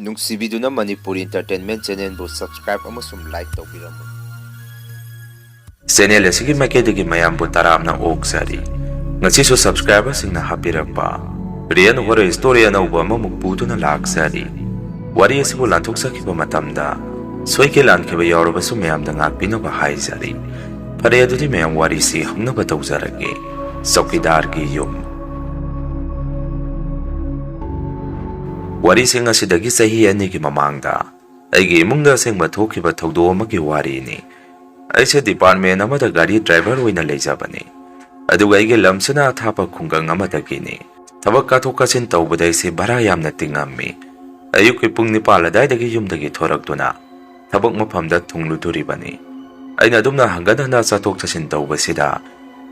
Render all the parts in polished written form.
ꯅꯨꯡꯁꯤꯕꯤꯗꯨꯅ Manipuri entertainment ꯆꯦꯅꯦꯜꯕꯨ subscribe ꯑꯃꯁꯨꯡ like ꯇꯧꯕꯤꯔꯝꯃꯨ꯫ Channel ꯑꯁꯤꯒꯤ ꯃꯥꯏꯀꯩꯗꯒꯤ ꯃꯌꯥꯝꯕꯨ ꯇꯔꯥꯝꯅ ꯑꯣꯛꯆꯔꯤ꯫ ꯉꯁꯤꯁꯨ ꯁꯕꯁꯀ꯭ꯔꯥꯏꯕꯔꯁꯤꯡꯅ ꯍꯥꯞꯄꯤꯔꯛꯄ ꯔꯤꯌꯦꯜ ꯍꯣꯔꯔ ꯁ꯭ꯇꯣꯔꯤ ꯑꯅꯧꯕ ꯑꯃꯃꯨꯛ ꯄꯨꯗꯨꯅ ꯂꯥꯛꯆꯔꯤ꯫ ꯋꯥꯔꯤ ꯑꯁꯤꯕꯨ ꯂꯥꯟꯊꯣꯛꯆꯈꯤꯕ ꯃꯇꯝꯗ ꯁꯣꯏꯈꯤ ꯂꯥꯟꯈꯤꯕ ꯌꯥꯎꯔꯕꯁꯨ ꯃꯌꯥꯝꯗ ꯉꯥꯛꯄꯤꯅꯕ ꯍꯥꯏꯖꯔꯤ꯫ ꯐꯔꯦ ꯑꯗꯨꯗꯤ ꯃꯌꯥꯝ ꯋꯥꯔꯤꯁꯤ ꯍꯧꯅꯕ ꯇꯧꯖꯔꯒꯦ꯫ ꯆꯧꯀꯤꯗꯥꯔꯒꯤ ꯌꯨꯝ꯫ ꯋꯥꯔꯤꯁꯤꯡ ꯑꯁꯤꯗꯒꯤ ꯆꯍꯤ 2ꯒꯤ ꯃꯃꯥꯡꯗ ꯑꯩꯒꯤ ꯏꯃꯨꯡꯗ ꯑꯁꯦꯡꯕ ꯊꯣꯛꯈꯤꯕ ꯊꯧꯗꯣꯛ ꯑꯃꯒꯤ ꯋꯥꯔꯤꯅꯤ꯫ ꯑꯩꯁꯦ ꯗꯤꯄꯥꯔꯠꯃꯦꯟ ꯑꯃꯗ ꯒꯥꯔꯤ ꯗ꯭ꯔꯥꯏꯚꯔ ꯑꯣꯏꯅ ꯂꯩꯖꯕꯅꯤ꯫ ꯑꯗꯨꯒ ꯑꯩꯒꯤ ꯂꯝꯁꯤꯅ ꯑꯊꯥꯞꯄ ꯈꯨꯡꯒꯪ ꯑꯃꯗꯒꯤꯅꯤ꯫ ꯊꯕꯛ ꯀꯥꯊꯣꯛ ꯀꯥꯁꯤꯟ ꯇꯧꯕꯗ ꯑꯩꯁꯦ ꯚꯔꯥ ꯌꯥꯝꯅ ꯇꯤꯡꯉꯝꯃꯤ꯫ ꯑꯌꯨꯛꯀꯤ ꯄꯨꯡ 9 ꯑꯗꯥꯏꯗꯒꯤ ꯌꯨꯝꯗꯒꯤ ꯊꯣꯔꯛꯇꯨꯅ ꯊꯕꯛ ꯃꯐꯝꯗ ꯊꯨꯡꯂꯨꯗꯣꯔꯤꯕꯅꯤ꯫ ꯑꯩꯅ ꯑꯗꯨꯝꯅ ꯍꯪꯒꯠ ꯍꯟꯗ ꯆꯠꯊꯣꯛ ꯆꯠꯁꯤꯟ ꯇꯧꯕꯁꯤꯗ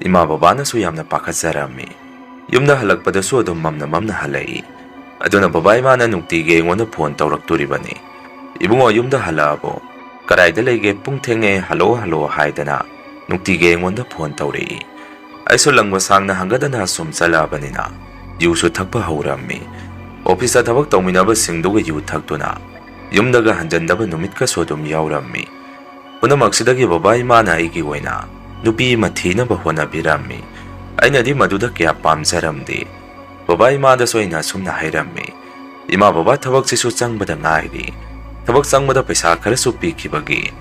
ꯏꯃꯥ ꯕꯕꯥꯅꯁꯨ ꯌꯥꯝꯅ ꯄꯥꯈꯠꯆꯔꯝꯃꯤ꯫ ꯌꯨꯝꯗ ꯍꯜꯂꯛꯄꯗꯁꯨ ꯑꯗꯨꯝ ꯃꯝꯅ ꯍꯜꯂꯛꯏ꯫ ꯑꯗꯨꯅ ꯕꯕꯥ ꯏꯃꯥꯅ ꯅꯨꯡꯇꯤꯒꯤ ꯑꯩꯉꯣꯟꯗ ꯐꯣꯟ ꯇꯧꯔꯛꯇꯣꯔꯤꯕꯅꯤ꯫ "ꯏꯕꯨꯡꯉꯣ ꯌꯨꯝꯗ ꯍꯜꯂꯛꯑꯕꯣ? ꯀꯗꯥꯏꯗ ꯂꯩꯒꯦ? ꯄꯨꯡ ꯊꯦꯡꯉꯦ, ꯍꯜꯂꯣ ꯍꯥꯏꯗꯅ ꯅꯨꯡꯇꯤꯒꯤ ꯑꯩꯉꯣꯟꯗ ꯐꯣꯟ ꯇꯧꯔꯛꯏ꯫ ꯑꯩꯁꯨ ꯂꯪꯕ ꯁꯥꯡꯅ ꯍꯪꯒꯠ ꯍꯟꯗ ꯁꯨꯝ ꯆꯠꯂꯛꯑꯕꯅꯤꯅ ꯌꯨꯁꯨ ꯊꯛꯄ ꯍꯧꯔꯝꯃꯤ꯫ ꯑꯣꯐꯤꯁꯇ ꯊꯕꯛ ꯇꯧꯃꯤꯟꯅꯕꯁꯤꯡꯗꯨꯒ ꯌꯨ ꯊꯛꯇꯨꯅ ꯌꯨꯝꯗꯒ ꯍꯟꯖꯟꯗꯕ ꯅꯨꯃꯤꯠꯀꯁꯨ ꯑꯗꯨꯝ ꯌꯥꯎꯔꯝꯃꯤ꯫ ꯄꯨꯝꯅꯃꯛꯁꯤꯗꯒꯤ ꯕꯕꯥ ꯏꯃꯥꯅ ꯑꯩꯒꯤ ꯑꯣꯏꯅ ꯅꯨꯄꯤ ꯑꯃ ꯊꯤꯅꯕ ꯍꯣꯠꯅꯕꯤꯔꯝꯃꯤ꯫ ꯑꯩꯅꯗꯤ ꯃꯗꯨꯗ ꯀꯌꯥ ꯄꯥꯝꯖꯔꯝꯗꯦ꯫ ꯕꯕꯥ ꯏꯃꯥꯗꯁꯨ ꯑꯩꯅ ꯑꯁꯨꯝꯅ ꯍꯥꯏꯔꯝꯃꯤ, "ꯏꯃꯥ ꯕꯕꯥ ꯊꯕꯛꯁꯤꯁꯨ ꯆꯪꯕꯗ ꯉꯥꯏꯔꯤ꯫ ꯊꯕꯛ ꯆꯪꯕꯗ ꯄꯩꯁా ꯈꯔꯁꯨ ꯄꯤꯈꯤꯕꯒꯤ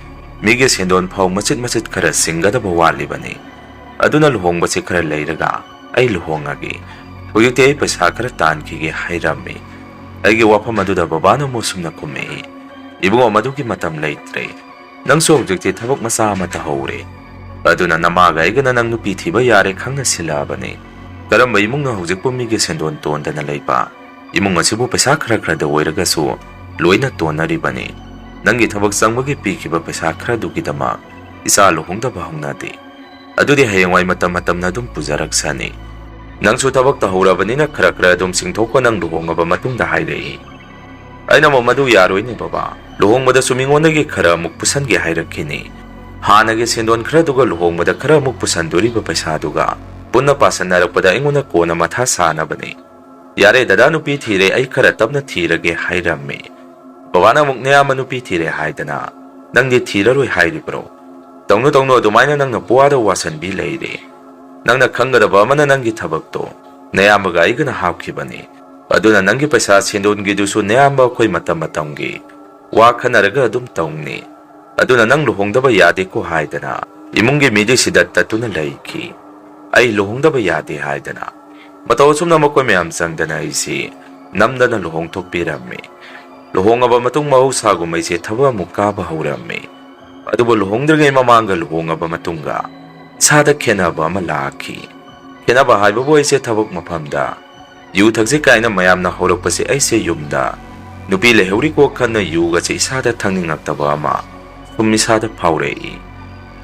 ꯃꯤꯒꯤ ꯁꯦꯟꯗꯣꯟ ꯐꯥꯎ ꯃꯆꯤꯠ ꯈꯔ ꯁꯤꯡꯒꯗꯕ ꯋꯥꯠꯂꯤꯕꯅꯤ꯫ ꯑꯗꯨꯅ ꯂꯨꯍꯣꯡꯕꯁꯤ ꯈꯔ ꯂꯩꯔꯒ ꯑꯩ ꯂꯨꯍꯣꯡꯉꯒꯦ꯫ ꯍꯧꯖꯤꯛꯇꯤ ꯑꯩ ꯄꯩꯁా ꯈꯔ ꯇꯥꯟꯈꯤꯒꯦ" ꯍꯥꯏꯔꯝꯃꯤ꯫ ꯑꯩꯒꯤ ꯋꯥꯐꯝ ꯑꯗꯨꯗ ꯕꯕꯥꯅ ꯑꯃꯨꯛ ꯁꯨꯝꯅ ꯈꯨꯝꯃꯛꯏ, "ꯏꯕꯨꯡꯉꯣ ꯃꯗꯨꯒꯤ ꯃꯇꯝ ꯂꯩꯇ꯭ꯔꯦ꯫ ꯅꯪꯁꯨ ꯍꯧꯖꯤꯛꯇꯤ ꯊꯕꯛ ꯃꯆꯥ ꯑꯃ ꯇꯧꯍꯧꯔꯦ꯫ ꯑꯗꯨꯅ ꯅꯃꯥꯒ ꯑꯩꯒꯅ ꯅꯪ ꯅꯨꯄꯤ ꯊꯤꯕ ꯌꯥꯔꯦ ꯈꯪꯅ ꯁꯤꯜꯂꯛꯑꯕꯅꯤ꯫ ꯀꯔꯝꯕ ꯏꯃꯨꯡꯅ ꯍꯧꯖꯤꯛꯄꯨ ꯃꯤꯒꯤ ꯁꯦꯟꯗꯣꯟ ꯇꯣꯟꯗꯅ ꯂꯩꯕ? ꯏꯃꯨꯡ ꯑꯁꯤꯕꯨ ꯄꯩꯁꯥ ꯈꯔꯗ ꯑꯣꯏꯔꯒꯁꯨ ꯂꯣꯏꯅ ꯇꯣꯟꯅꯔꯤꯕꯅꯤ꯫ ꯅꯪꯒꯤ ꯊꯕꯛ ꯆꯪꯕꯒꯤ ꯄꯤꯈꯤꯕ ꯄꯩꯁా ꯈꯔꯗꯨꯒꯤꯗꯃꯛ ꯏꯆꯥ ꯂꯨꯍꯣꯡꯗꯕ ꯍꯧꯅꯗꯦ꯫ ꯑꯗꯨꯗꯤ ꯍꯌꯦꯡꯋꯥꯏ ꯃꯇꯝꯅ ꯑꯗꯨꯝ ꯄꯨꯖꯔꯛꯁꯅꯤ꯫ ꯅꯪꯁꯨ ꯊꯕꯛ ꯇꯧꯍꯧꯔꯕꯅꯤꯅ ꯈꯔ ꯑꯗꯨꯝ ꯁꯤꯡꯊꯣꯛꯄ ꯅꯪ ꯂꯨꯍꯣꯡꯉꯕ ꯃꯇꯨꯡꯗ" ꯍꯥꯏꯔꯛꯏ꯫ ꯑꯩꯅ ꯑꯃꯨꯛ "ꯃꯗꯨ ꯌꯥꯔꯣꯏꯅꯦ ꯕꯕꯥ, ꯂꯨꯍꯣꯡꯕꯗꯁꯨ ꯃꯤꯉꯣꯟꯗꯒꯤ ꯈꯔ ꯑꯃꯨꯛ ꯄꯨꯁꯟꯒꯦ ꯍꯥꯏꯔꯛꯈꯤꯅꯤ꯫ ꯍꯥꯟꯅꯒꯤ ꯁꯦꯟꯗꯣꯟ ꯈꯔꯗꯨꯒ ꯂꯨꯍꯣꯡꯕꯗ ꯈꯔ ꯑꯃꯨꯛ ꯄꯨꯁꯟꯗꯣꯔꯤꯕ ꯄꯩꯁꯥꯗꯨꯒ ꯄꯨꯟꯅ ꯄꯥꯁꯟꯅꯔꯛꯄꯗ ꯑꯩꯉꯣꯟꯗ ꯀꯣꯟꯅ ꯃꯊꯥ ꯁꯥꯅꯕꯅꯤ꯫ ꯌꯥꯔꯦ ꯗꯗꯥ ꯅꯨꯄꯤ ꯊꯤꯔꯦ, ꯑꯩ ꯈꯔ ꯇꯞꯅ ꯊꯤꯔꯒꯦ" ꯍꯥꯏꯔꯝꯃꯤ꯫ ꯕꯕꯥꯅ ꯑꯃꯨꯛ "ꯅꯌꯥꯝꯕ ꯅꯨꯄꯤ ꯊꯤꯔꯦ ꯍꯥꯏꯗꯅ ꯅꯪꯗꯤ ꯊꯤꯔꯔꯣꯏ ꯍꯥꯏꯔꯤꯕ꯭ꯔꯣ? ꯇꯧꯅꯨ ꯑꯗꯨꯃꯥꯏꯅ ꯅꯪꯅ ꯄꯨꯋꯥꯗ ꯋꯥꯁꯟꯕꯤ ꯂꯩꯔꯦ꯫ ꯅꯪꯅ ꯈꯪꯒꯗꯕ ꯑꯃꯅ ꯅꯪꯒꯤ ꯊꯕꯛꯇꯣ ꯅꯌꯥꯝꯕꯒ ꯑꯩꯒꯅ ꯍꯥꯞꯈꯤꯕꯅꯤ꯫ ꯑꯗꯨꯅ ꯅꯪꯒꯤ ꯄꯩꯁꯥ ꯁꯦꯟꯗꯣꯟꯒꯤꯗꯨꯁꯨ ꯅꯌꯥꯝꯕ ꯑꯩꯈꯣꯏ ꯃꯇꯝꯒꯤ ꯋꯥ ꯈꯟꯅꯔꯒ ꯑꯗꯨꯝ ꯇꯧꯅꯤ꯫ ꯑꯗꯨꯅ ꯅꯪ ꯂꯨꯍꯣꯡꯗꯕ ꯌꯥꯗꯦꯀꯣ" ꯍꯥꯏꯗꯅ ꯏꯃꯨꯡꯒꯤ ꯃꯤꯗꯤ ꯁꯤꯗ ꯇꯠꯇꯨꯅ ꯂꯩꯈꯤ꯫ ꯑꯩ ꯂꯨꯍꯣꯡꯗꯕ ꯌꯥꯗꯦ ꯍꯥꯏꯗꯅ ꯃꯇꯧ ꯑꯁꯨꯝꯅ ꯃꯈꯣꯏ ꯃꯌꯥꯝ ꯆꯪꯗꯅ ꯑꯩꯁꯤ ꯅꯝꯗꯅ ꯂꯨꯍꯣꯡꯊꯣꯛꯄꯤꯔꯝꯃꯤ꯫ ꯂꯨꯍꯣꯡꯉꯕ ꯃꯇꯨꯡ ꯃꯍꯧꯁꯥꯒꯨꯝ ꯑꯩꯁꯦ ꯊꯕꯛ ꯑꯃꯨꯛ ꯀꯥꯕ ꯍꯧꯔꯝꯃꯤ꯫ ꯑꯗꯨꯕꯨ ꯂꯨꯍꯣꯡꯗ꯭ꯔꯤꯉꯩ ꯃꯃꯥꯡꯒ ꯂꯨꯍꯣꯡꯉꯕ ꯃꯇꯨꯡꯒ ꯏꯁꯥꯗ ꯈꯦꯟꯅꯕ ꯑꯃ ꯂꯥꯛꯈꯤ꯫ ꯈꯦꯟꯅꯕ ꯍꯥꯏꯕꯕꯨ ꯑꯩꯁꯦ ꯊꯕꯛ ꯃꯐꯝꯗ ꯌꯨ ꯊꯛꯁꯤ ꯀꯥꯏꯅ ꯃꯌꯥꯝꯅ ꯍꯧꯔꯛꯄꯁꯦ ꯑꯩꯁꯦ ꯌꯨꯝꯗ ꯅꯨꯄꯤ ꯂꯩꯍꯧꯔꯤꯀꯣ ꯈꯟꯅ ꯌꯨꯒꯁꯦ ꯏꯁꯥꯗ ꯊꯛꯅꯤꯡꯉꯛꯇꯕ ꯑꯃ ꯁꯨꯝ ꯏꯁꯥꯗ ꯐꯥꯎꯔꯛꯏ꯫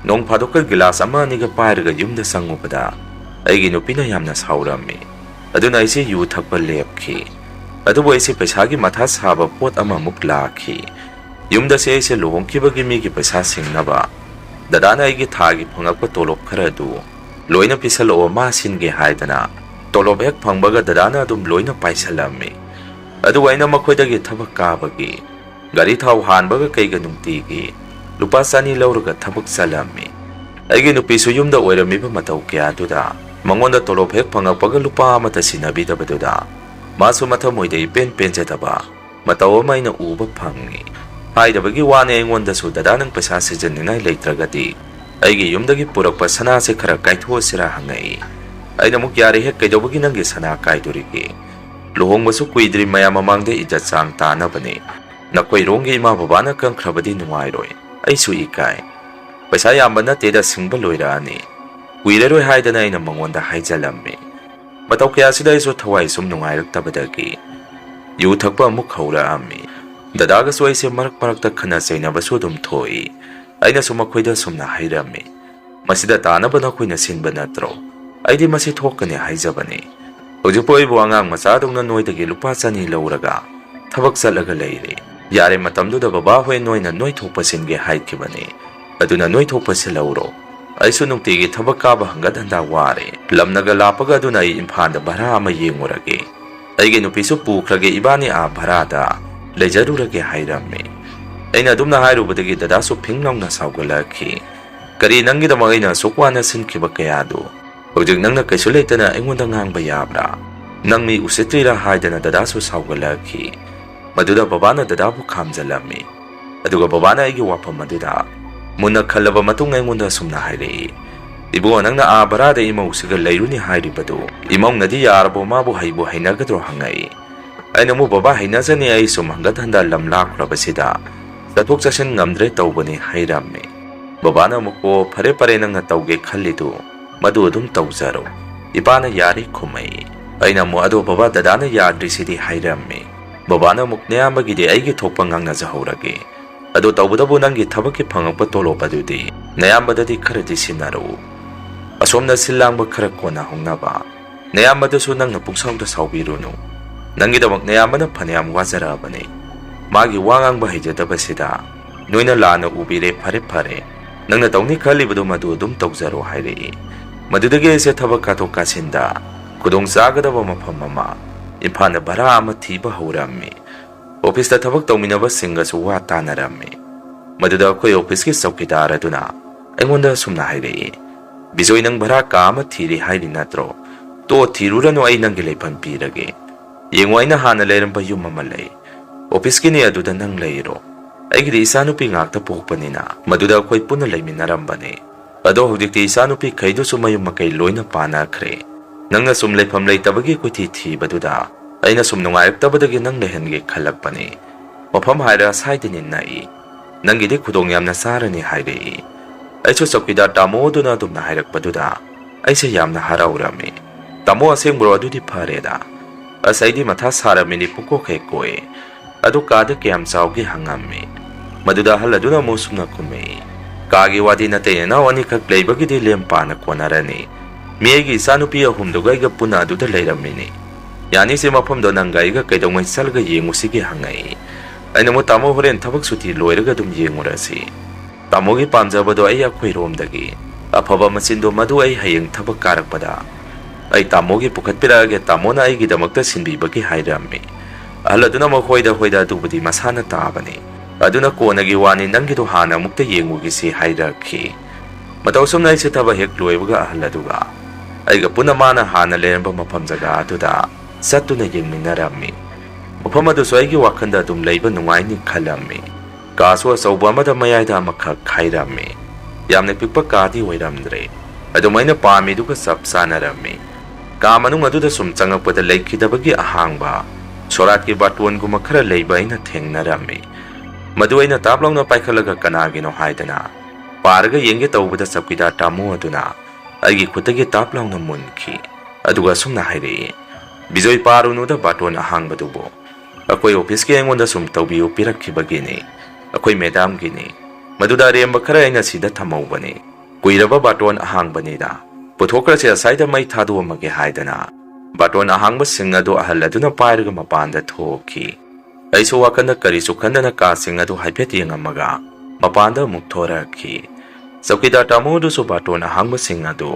ꯅꯣꯡ ꯐꯥꯗꯣꯛꯀ ꯒꯤꯂꯥꯁ 1-2ꯒ ꯄꯥꯏꯔꯒ ꯌꯨꯝꯗ ꯆꯪꯉꯨꯕꯗ ꯑꯩꯒꯤ ꯅꯨꯄꯤꯅ ꯌꯥꯝꯅ ꯁꯥꯎꯔꯝꯃꯤ꯫ ꯑꯗꯨꯅ ꯑꯩꯁꯦ ꯌꯨ ꯊꯛꯄ ꯂꯦꯞꯈꯤ꯫ ꯑꯗꯨꯕꯨ ꯑꯩꯁꯦ ꯄꯩꯁꯥꯒꯤ ꯃꯊꯥ ꯁꯥꯕ ꯄꯣꯠ ꯑꯃꯃꯨꯛ ꯂꯥꯛꯈꯤ꯫ ꯌꯨꯝꯗꯁꯦ ꯑꯩꯁꯦ ꯂꯨꯍꯣꯡꯈꯤꯕꯒꯤ ꯃꯤꯒꯤ ꯄꯩꯁꯥ ꯁꯤꯡꯅꯕ ꯗꯗꯥꯅ ꯑꯩꯒꯤ ꯊꯥꯒꯤ ꯐꯪꯉꯛꯄ ꯇꯣꯂꯣꯞ ꯈꯔꯗꯨ ꯂꯣꯏꯅ ꯄꯤꯁꯜꯂꯛꯑꯣ ꯃꯥ ꯁꯤꯟꯒꯦ ꯍꯥꯏꯗꯅ ꯇꯣꯂꯣꯞ ꯍꯦꯛ ꯐꯪꯕꯒ ꯗꯗꯥꯅ ꯑꯗꯨꯝ ꯂꯣꯏꯅ ꯄꯥꯏꯁꯜꯂꯝꯃꯤ꯫ ꯑꯗꯨꯒ ꯑꯩꯅ ꯃꯈꯣꯏꯗꯒꯤ ꯊꯕꯛ ꯀꯥꯕꯒꯤ ꯒꯥꯔꯤ ꯊꯥꯎ ꯍꯥꯟꯕꯒ ꯀꯩꯒ ꯅꯨꯡꯇꯤꯒꯤ ꯂꯨꯄꯥ 200 ꯂꯧꯔꯒ ꯊꯕꯛ ꯆꯠꯂꯝꯃꯤ꯫ ꯑꯩꯒꯤ ꯅꯨꯄꯤꯁꯨ ꯌꯨꯝꯗ ꯑꯣꯏꯔꯝꯃꯤꯕ ꯃꯇꯧ ꯀꯌꯥꯗꯨꯗ ꯃꯉꯣꯟꯗ ꯇꯣꯂꯣꯞ ꯍꯦꯛ ꯐꯪꯉꯛꯄꯒ ꯂꯨꯄꯥ ꯑꯃꯠꯇ ꯁꯤꯟꯅꯕꯤꯗꯕꯗꯨꯗ ꯃꯥꯁꯨ ꯃꯊꯃꯣꯏꯗ ꯏꯄꯦꯟ ꯄꯦꯟꯖꯗꯕ ꯃꯇꯧ ꯑꯃ ꯑꯩꯅ ꯎꯕ ꯐꯪꯉꯤ꯫ ꯍꯥꯏꯗꯕꯒꯤ ꯋꯥꯅꯤ ꯑꯩꯉꯣꯟꯗꯁꯨ "ꯗꯗꯥ ꯅꯪ ꯄꯩꯁꯥ ꯁꯤꯖꯤꯟꯅꯅꯤꯡꯉꯥꯏ ꯂꯩꯇ꯭ꯔꯒꯗꯤ ꯑꯩꯒꯤ ꯌꯨꯝꯗꯒꯤ ꯄꯨꯔꯛꯄ ꯁꯅꯥꯁꯦ ꯈꯔ ꯀꯥꯏꯊꯣꯛꯑꯁꯤꯔꯥ" ꯍꯪꯉꯛꯏ꯫ ꯑꯩꯅ ꯑꯃꯨꯛ "ꯌꯥꯔꯦ ꯍꯦꯛ ꯀꯩꯗꯧꯕꯒꯤ ꯅꯪꯒꯤ ꯁꯅꯥ ꯀꯥꯏꯗꯣꯔꯤꯒꯦ? ꯂꯨꯍꯣꯡꯕꯁꯨ ꯀꯨꯏꯗ꯭ꯔꯤ, ꯃꯌꯥꯝ ꯃꯃꯥꯡꯗ ꯏज्ꯖꯠ ꯆꯥꯡ ꯇꯥꯅꯕꯅꯤ꯫ ꯅꯈꯣꯏꯔꯣꯝꯒꯤ ꯏꯃꯥ ꯕꯕꯥꯅ ꯀꯟꯈ꯭ꯔꯕꯗꯤ ꯅꯨꯡꯉꯥꯏꯔꯣꯏ꯫ ꯑꯩꯁꯨ ꯏꯀꯥꯏ꯫ ꯄꯩꯁꯥ ꯌꯥꯝꯕ ꯅꯠꯇꯦꯗ, ꯁꯤꯡꯕ ꯂꯣꯏꯔꯛꯑꯅꯤ꯫ ꯀꯨꯏꯔꯔꯣꯏ" ꯍꯥꯏꯗꯅ ꯑꯩꯅ ꯃꯉꯣꯟꯗ ꯍꯥꯏꯖꯜꯂꯝꯃꯤ꯫ ꯃꯇꯧ ꯀꯌꯥꯁꯤꯗ ꯑꯩꯁꯨ ꯊꯋꯥꯏ ꯁꯨꯝ ꯅꯨꯡꯉꯥꯏꯔꯛꯇꯕꯗꯒꯤ ꯌꯨ ꯊꯛꯄ ꯑꯃꯨꯛ ꯍꯧꯔꯛꯑꯝꯃꯤ꯫ ꯗꯗꯥꯒꯁꯨ ꯑꯩꯁꯦ ꯃꯔꯛꯇ ꯈꯟꯅ ꯆꯩꯅꯕꯁꯨ ꯑꯗꯨꯝ ꯊꯣꯛꯏ꯫ ꯑꯩꯅꯁꯨ ꯃꯈꯣꯏꯗ ꯁꯨꯝꯅ ꯍꯥꯏꯔꯝꯃꯤ, "ꯃꯁꯤꯗ ꯇꯥꯅꯕ ꯅꯈꯣꯏꯅ ꯁꯤꯟꯕ ꯅꯠꯇ꯭ꯔꯣ? ꯑꯩꯗꯤ ꯃꯁꯤ ꯊꯣꯛꯀꯅꯤ ꯍꯥꯏꯖꯕꯅꯤ꯫ ꯍꯧꯖꯤꯛꯄꯨ ꯑꯩꯕꯨ ꯑꯉꯥꯡ ꯃꯆꯥꯗꯧꯅ ꯅꯣꯏꯗꯒꯤ ꯂꯨꯄꯥ 200 ꯂꯧꯔꯒ ꯊꯕꯛ ꯆꯠꯂꯒ ꯂꯩꯔꯦ꯫ ꯌꯥꯔꯦ ꯃꯇꯝꯗꯨꯗ ꯕꯕꯥ ꯍꯣꯏ ꯅꯣꯏꯅ ꯅꯣꯏꯊꯣꯛꯄ ꯁꯤꯟꯒꯦ ꯍꯥꯏꯈꯤꯕꯅꯤ꯫ ꯑꯗꯨꯅ ꯅꯣꯏꯊꯣꯛꯄ ꯁꯤꯜꯍꯧꯔꯣ꯫ ꯑꯩꯁꯨ ꯅꯨꯡꯇꯤꯒꯤ ꯊꯕꯛ ꯀꯥꯕ ꯍꯪꯒꯠ ꯍꯟꯗꯥ ꯋꯥꯔꯦ꯫ ꯂꯝꯅꯒ ꯂꯥꯞꯄꯒ ꯑꯗꯨꯅ ꯑꯩ ꯏꯝꯐꯥꯜꯗ ꯚꯔꯥ ꯑꯃ ꯌꯦꯡꯉꯨꯔꯒꯦ꯫ ꯑꯩꯒꯤ ꯅꯨꯄꯤꯁꯨ ꯄꯨꯈ꯭ꯔꯒꯦ, ꯏꯕꯥꯅꯤ ꯚꯔꯥꯗ ꯂꯩꯖꯔꯨꯔꯒꯦ ꯍꯥꯏꯔꯝꯃꯤ꯫ ꯑꯩꯅ ꯑꯗꯨꯝꯅ ꯍꯥꯏꯔꯨꯕꯗꯒꯤ ꯗꯗꯥꯁꯨ ꯐꯤꯡꯂꯥꯎꯅ ꯁꯥꯎꯒꯠꯂꯛꯈꯤ꯫ ꯀꯔꯤ ꯅꯪꯒꯤꯗꯃꯛ ꯑꯩꯅ ꯑꯁꯨꯛ ꯋꯥꯅ ꯁꯤꯟꯈꯤꯕ ꯀꯌꯥꯗꯨ ꯍꯧꯖꯤꯛ ꯅꯪꯅ ꯀꯩꯁꯨ ꯂꯩꯇꯅ ꯑꯩꯉꯣꯟꯗ ꯉꯥꯡꯕ ꯌꯥꯕ꯭ꯔꯥ? ꯅꯪ ꯃꯤ ꯎꯁꯤꯠꯇ꯭ꯔꯤꯔꯥ ꯍꯥꯏꯗꯅ ꯗꯗꯥꯁꯨ ꯁꯥꯎꯒꯠꯂꯛꯈꯤ꯫ ꯃꯗꯨꯗ ꯕꯕꯥꯅ ꯗꯗꯥꯕꯨ ꯈꯥꯝꯖꯤꯜꯂꯝꯃꯤ꯫ ꯑꯗꯨꯒ ꯕꯕꯥꯅ ꯑꯩꯒꯤ ꯋꯥꯐꯝ ꯑꯗꯨꯗ ꯃꯨꯟꯅ ꯈꯜꯂꯕ ꯃꯇꯨꯡ ꯑꯩꯉꯣꯟꯗ ꯑꯁꯨꯝꯅ ꯍꯥꯏꯔꯛꯏ꯫ ꯏꯕꯨꯡꯉꯣ, ꯅꯪꯅ ꯕꯔꯥꯗ ꯏꯃꯧꯁꯤꯒ ꯂꯩꯔꯨꯅꯤ ꯍꯥꯏꯔꯤꯕꯗꯨ ꯏꯃꯧꯅꯗꯤ ꯌꯥꯔꯕꯣ? ꯃꯥꯕꯨ ꯍꯩꯕꯨ ꯍꯩꯅꯒꯗ꯭ꯔꯣ ꯍꯪꯉꯛꯏ꯫ ꯑꯩꯅ ꯑꯃꯨꯛ ꯕꯕꯥ ꯍꯩꯅꯖꯅꯤ, ꯑꯩ ꯁꯨꯝ ꯍꯟꯒꯠ ꯍꯟꯗ ꯂꯝ ꯂꯥꯞꯈ꯭ꯔꯕꯁꯤꯗ ꯆꯠꯊꯣꯛ ꯆꯠꯁꯤꯟ ꯉꯝꯗ꯭ꯔꯦ ꯇꯧꯕꯅꯤ ꯍꯩꯔꯝꯃꯤ꯫ ꯕꯕꯥꯅ ꯑꯃꯨꯛ ꯑꯣ ꯐꯔꯦ ꯐꯔꯦ ꯅꯪꯅ ꯇꯧꯒꯦ ꯈꯜꯂꯤꯗꯨ ꯃꯗꯨ ꯑꯗꯨꯝ ꯇꯧꯖꯔꯣ, ꯏꯄꯥꯅ ꯌꯥꯔꯤ ꯈꯨꯝꯃꯛꯏ꯫ ꯑꯩꯅ ꯑꯃꯨꯛ ꯑꯗꯣ ꯕꯕꯥ ꯗꯗꯥꯅ ꯌꯥꯗ꯭ꯔꯤꯁꯤꯗꯤ ꯍꯥꯏꯔꯝꯃꯤ꯫ ꯕꯕꯥꯅ ꯑꯃꯨꯛ ꯅꯌꯥꯝꯕꯒꯤꯗꯤ ꯑꯩꯒꯤ ꯊꯣꯛꯄ ꯉꯥꯡꯅꯖꯍꯧꯔꯒꯦ, ꯑꯗꯣ ꯇꯧꯕꯗꯕꯨ ꯅꯪꯒꯤ ꯊꯕꯛꯀꯤ ꯐꯪꯉꯛꯄ ꯇꯣꯂꯣꯞ ꯑꯗꯨꯗꯤ ꯅꯌꯥꯝꯕꯗꯗꯤ ꯈꯔꯗꯤ ꯁꯤꯟꯅꯔꯛꯎ, ꯑꯁꯣꯝꯅ ꯁꯤꯜ ꯂꯥꯡꯕ ꯈꯔ ꯀꯣꯟꯅꯍꯧꯅꯕ꯫ ꯅꯌꯥꯝꯕꯗꯁꯨ ꯅꯪꯅ ꯄꯨꯡꯁꯥꯎꯗ ꯁꯥꯎꯕꯤꯔꯨꯅꯨ, ꯅꯪꯒꯤꯗꯃꯛ ꯅꯌꯥꯝꯕꯅ ꯐꯅꯌꯥꯝ ꯋꯥꯖꯔꯛꯑꯕꯅꯤ꯫ ꯃꯥꯒꯤ ꯋꯥ ꯉꯥꯡꯕ ꯍꯩꯖꯗꯕꯁꯤꯗ ꯅꯣꯏꯅ ꯂꯥꯟꯅ ꯎꯕꯤꯔꯦ, ꯐꯔꯦ ꯐꯔꯦ ꯅꯪꯅ ꯇꯧꯅꯤ ꯈꯜꯂꯤꯕꯗꯨ ꯃꯗꯨ ꯑꯗꯨꯝ ꯇꯧꯖꯔꯣ ꯍꯥꯏꯔꯛꯏ꯫ ꯃꯗꯨꯗꯒꯤ ꯑꯩꯁꯦ ꯊꯕꯛ ꯀꯥꯊꯣꯛ ꯀꯥꯁꯤꯟꯗ ꯈꯨꯗꯣꯡ ꯆꯥꯒꯗꯕ ꯃꯐꯝ ꯑꯃ ꯏꯝꯐꯥꯜꯗ ꯚꯔꯥ ꯑꯃ ꯊꯤꯕ ꯍꯧꯔꯝꯃꯤ꯫ ꯑꯣꯐꯤꯁꯇ ꯊꯕꯛ ꯇꯧꯃꯤꯟꯅꯕꯁꯤꯡꯒꯁꯨ ꯋꯥ ꯇꯥꯟꯅꯔꯝꯃꯤ꯫ ꯃꯗꯨꯗ ꯑꯩꯈꯣꯏ ꯑꯣꯐꯤꯁꯀꯤ ꯆꯧꯀꯤꯗꯥꯔ ꯑꯗꯨꯅ ꯑꯩꯉꯣꯟꯗ ꯑꯁꯨꯝꯅ ꯍꯥꯏꯔꯛꯏ꯫ ꯕꯤꯖꯣꯏ, ꯅꯪ ꯚꯔꯥ ꯀꯥ ꯑꯃ ꯊꯤꯔꯤ ꯍꯥꯏꯔꯤ ꯅꯠꯇ꯭ꯔꯣ? ꯇꯣ ꯊꯤꯔꯨꯔꯅꯨ, ꯑꯩ ꯅꯪꯒꯤ ꯂꯩꯐꯝ ꯄꯤꯔꯒꯦ꯫ ꯌꯦꯡꯉꯣ, ꯑꯩꯅ ꯍꯥꯟꯅ ꯂꯩꯔꯝꯕ ꯌꯨꯝ ꯑꯃ ꯂꯩ, ꯑꯣꯐꯤꯁꯀꯤꯅꯤ, ꯑꯗꯨꯗ ꯅꯪ ꯂꯩꯔꯣ꯫ ꯑꯩꯒꯤꯗꯤ ꯏꯆꯥꯅꯨꯄꯤ ꯉꯥꯛꯇ ꯄꯣꯛꯄꯅꯤꯅ ꯃꯗꯨꯗ ꯑꯩꯈꯣꯏ ꯄꯨꯟꯅ ꯂꯩꯃꯤꯟꯅꯔꯝꯕꯅꯤ꯫ ꯑꯗꯣ ꯍꯧꯖꯤꯛꯇꯤ ꯏꯆꯥꯅꯨꯄꯤ ꯈꯩꯗꯨꯁꯨ ꯃꯌꯨꯝ ꯃꯀꯩ ꯂꯣꯏꯅ ꯄꯥꯟꯅꯈ꯭ꯔꯦ꯫ ꯅꯪꯅ ꯁꯨꯝ ꯂꯩꯐꯝ ꯂꯩꯇꯕꯒꯤ ꯀꯣꯏꯊꯤ ꯊꯤꯕꯗꯨꯗ ꯑꯩꯅ ꯁꯨꯝ ꯅꯨꯡꯉꯥꯏꯔꯛꯇꯕꯗꯒꯤ ꯅꯪ ꯂꯩꯍꯟꯒꯦ ꯈꯜꯂꯛꯄꯅꯤ꯫ ꯃꯐꯝ ꯍꯥꯏꯔ ꯁꯥꯏꯗꯅꯤ ꯅꯛꯏ, ꯅꯪꯒꯤꯗꯤ ꯈꯨꯗꯣꯡ ꯌꯥꯝꯅ ꯆꯥꯔꯅꯤ ꯍꯥꯏꯔꯛꯏ꯫ ꯑꯩꯁꯨ ꯆꯧꯀꯤꯗꯥꯔ ꯇꯥꯃꯣ ꯑꯗꯨꯅ ꯑꯗꯨꯝꯅ ꯍꯥꯏꯔꯛꯄꯗꯨꯗ ꯑꯩꯁꯦ ꯌꯥꯝꯅ ꯍꯔꯥꯎꯔꯝꯃꯤ꯫ ꯇꯥꯃꯣ ꯑꯁꯦꯡꯕ꯭ꯔꯣ? ꯑꯗꯨꯗꯤ ꯐꯔꯦꯗ꯫ ꯑꯁ ꯑꯩꯗꯤ ꯃꯊꯥ ꯁꯥꯔꯝꯃꯤꯅꯤ, ꯄꯨꯡꯀꯣꯛ ꯍꯦꯛ ꯀꯣꯛꯑꯦ꯫ ꯑꯗꯨ ꯀꯥꯗ ꯀꯌꯥꯝ ꯆꯥꯎꯒꯦ ꯍꯪꯉꯝꯃꯤ꯫ ꯃꯗꯨꯗ ꯑꯍꯜ ꯑꯗꯨꯅ ꯑꯃꯨꯛ ꯁꯨꯝꯅ ꯈꯨꯝꯃꯛꯏ꯫ ꯀꯥꯒꯤ ꯋꯥꯗꯤ ꯅꯇꯩ ꯅꯅꯥꯎ ꯑꯅꯤꯈꯛ ꯂꯩꯕꯒꯤꯗꯤ ꯂꯦꯝ ꯄꯥꯅ ꯀꯣꯟꯅꯔꯅꯤ꯫ ꯃꯤ ꯑꯩꯒꯤ ꯏꯆꯥꯅꯨꯄꯤ ꯑꯍꯨꯝꯗꯨꯒ ꯑꯩꯒ ꯄꯨꯟꯅ ꯑꯗꯨꯗ ꯂꯩꯔꯝꯃꯤꯅꯤ꯫ ꯌꯥꯅꯤꯁꯦ, ꯃꯐꯝꯗꯣ ꯅꯪꯒ ꯑꯩꯒ ꯀꯩꯗꯧꯉꯩ ꯆꯠꯂꯒ ꯌꯦꯡꯉꯨꯁꯤꯒꯦ ꯍꯪꯉꯛꯏ꯫ ꯑꯩꯅ ꯑꯃꯨꯛ ꯇꯥꯃꯣ ꯍꯣꯔꯦꯟ ꯊꯕꯛ ꯁꯨꯇꯤ ꯂꯣꯏꯔꯒ ꯑꯗꯨꯝ ꯌꯦꯡꯉꯨꯔꯁꯤ꯫ ꯇꯥꯃꯣꯒꯤ ꯄꯥꯝꯖꯕꯗꯣ ꯑꯩ ꯑꯩꯈꯣꯏꯔꯣꯝꯗꯒꯤ ꯑꯐꯕ ꯃꯆꯤꯟꯗꯣ ꯃꯗꯨ ꯑꯩ ꯍꯌꯦꯡ ꯊꯕꯛ ꯀꯥꯔꯛꯄꯗ ꯑꯩ ꯇꯥꯃꯣꯒꯤ ꯄꯨꯈꯠꯄꯤꯔꯛꯑꯒꯦ, ꯇꯥꯃꯣꯅ ꯑꯩꯒꯤꯗꯃꯛꯇ ꯁꯤꯟꯕꯤꯕꯒꯤ ꯍꯥꯏꯔꯝꯃꯤ꯫ ꯑꯍꯜ ꯑꯗꯨꯅ ꯑꯃꯨꯛ ꯍꯣꯏꯗ ꯑꯗꯨꯕꯨꯗꯤ ꯃꯁꯥꯅ ꯇꯥꯕꯅꯤ, ꯑꯗꯨꯅ ꯀꯣꯟꯅꯒꯤ ꯋꯥꯅꯤ, ꯅꯪꯒꯤꯗꯣ ꯍꯥꯟꯅ ꯑꯃꯨꯛꯇ ꯌꯦꯡꯉꯨꯒꯤꯁꯤ ꯍꯥꯏꯔꯛꯈꯤ꯫ ꯃꯇꯧ ꯑꯁꯨꯝꯅ ꯑꯩꯁꯦ ꯊꯕꯛ ꯍꯦꯛ ꯂꯣꯏꯕꯒ ꯑꯍꯜ ꯑꯗꯨꯒ ꯑꯩꯒ ꯄꯨꯟꯅ ꯃꯥꯅ ꯍꯥꯟꯅ ꯂꯩꯔꯝꯕ ꯃꯐꯝ ꯖꯒꯥ ꯑꯗꯨꯗ ꯆꯠꯇꯨꯅ ꯌꯦꯡꯃꯤꯟꯅꯔꯝꯃꯤ꯫ ꯃꯐꯝ ꯑꯗꯨꯁꯨ ꯑꯩꯒꯤ ꯋꯥꯈꯜꯗ ꯑꯗꯨꯝ ꯂꯩꯕ ꯅꯨꯡꯉꯥꯏꯅꯤ ꯈꯜꯂꯝꯃꯤ꯫ ꯀꯥꯁꯨ ꯑꯆꯧꯕ ꯑꯃꯗ ꯃꯌꯥꯏꯗ ꯑꯃꯈꯛ ꯈꯥꯏꯔꯝꯃꯤ꯫ ꯌꯥꯝꯅ ꯄꯤꯛꯄ ꯀꯥꯗꯤ ꯑꯣꯏꯔꯝꯗ꯭ꯔꯦ, ꯑꯗꯨꯝ ꯑꯩꯅ ꯄꯥꯝꯃꯤꯗꯨꯒ ꯆꯞ ꯆꯥꯅꯔꯝꯃꯤ꯫ ꯀꯥ ꯃꯅꯨꯡ ꯑꯗꯨꯗ ꯁꯨꯝ ꯆꯪꯉꯛꯄꯗ ꯂꯩꯈꯤꯗꯕꯒꯤ ꯑꯍꯥꯡꯕ ꯁꯣꯔꯥꯠꯀꯤ ꯕꯥꯔꯇꯣꯟꯒꯨꯝꯕ ꯈꯔ ꯂꯩꯕ ꯑꯩꯅ ꯊꯦꯡꯅꯔꯝꯃꯤ꯫ ꯃꯗꯨ ꯑꯩꯅ ꯇꯥꯞ ꯂꯥꯎꯅ ꯄꯥꯏꯈꯠꯂꯒ ꯀꯅꯥꯒꯤꯅꯣ ꯍꯥꯏꯗꯅ ꯄꯥꯔꯒ ꯌꯦꯡꯒꯦ ꯇꯧꯕꯗ ꯆꯧꯀꯤꯗꯥꯔ ꯇꯥꯃꯣ ꯑꯗꯨꯅ ꯑꯩꯒꯤ ꯈꯨꯠꯇꯒꯤ ꯇꯥꯞ ꯂꯥꯎꯅ ꯃꯨꯟꯈꯤ꯫ ꯑꯗꯨꯒ ꯑꯁꯨꯝꯅ ꯍꯥꯏꯔꯛꯏ꯫ ꯕꯤꯖꯣꯏ, ꯄꯥꯔꯨꯅꯨꯗ ꯕꯥꯔꯇꯣꯟ ꯑꯍꯥꯡꯕꯗꯨꯕꯨ, ꯑꯩꯈꯣꯏ ꯑꯣꯐꯤꯁꯀꯤ ꯑꯩꯉꯣꯟꯗ ꯁꯨꯝ ꯇꯧꯕꯤꯌꯨ ꯄꯤꯔꯛꯈꯤꯕꯒꯤꯅꯤ, ꯑꯩꯈꯣꯏ ꯃꯦꯗꯥꯝꯒꯤꯅꯤ꯫ ꯃꯗꯨꯗ ꯑꯔꯦꯝꯕ ꯈꯔ ꯑꯩꯅ ꯁꯤꯗ ꯊꯝꯍꯧꯕꯅꯤ, ꯀꯨꯏꯔꯕ ꯕꯥꯔꯇꯣꯟ ꯑꯍꯥꯡꯕꯅꯤꯗ, ꯄꯨꯊꯣꯛꯈ꯭ꯔꯁꯦ ꯑꯁꯥꯏꯗ ꯃꯩ ꯊꯥꯗꯣꯛꯑꯝꯃꯒꯦ ꯍꯥꯏꯗꯅ ꯕꯥꯔꯇꯣꯟ ꯑꯍꯥꯡꯕꯁꯤꯡ ꯑꯗꯨ ꯑꯍꯜ ꯑꯗꯨꯅ ꯄꯥꯏꯔꯒ ꯃꯄꯥꯟꯗ ꯊꯣꯛꯈꯤ꯫ ꯑꯩꯁꯨ ꯋꯥꯈꯜꯗ ꯀꯔꯤꯁꯨ ꯈꯟꯗꯅ ꯀꯥꯁꯤꯡ ꯑꯗꯨ ꯍꯥꯏꯐꯦꯠ ꯌꯦꯡꯉꯝꯃꯒ ꯃꯄꯥꯟꯗ ꯑꯃꯨꯛ ꯊꯣꯔꯛꯈꯤ꯫ ꯆꯧꯀꯤꯗꯥꯔ ꯇꯥꯃꯣ ꯑꯗꯨꯁꯨ ꯕꯥꯔꯇꯣꯟ ꯑꯍꯥꯡꯕꯁꯤꯡ ꯑꯗꯨ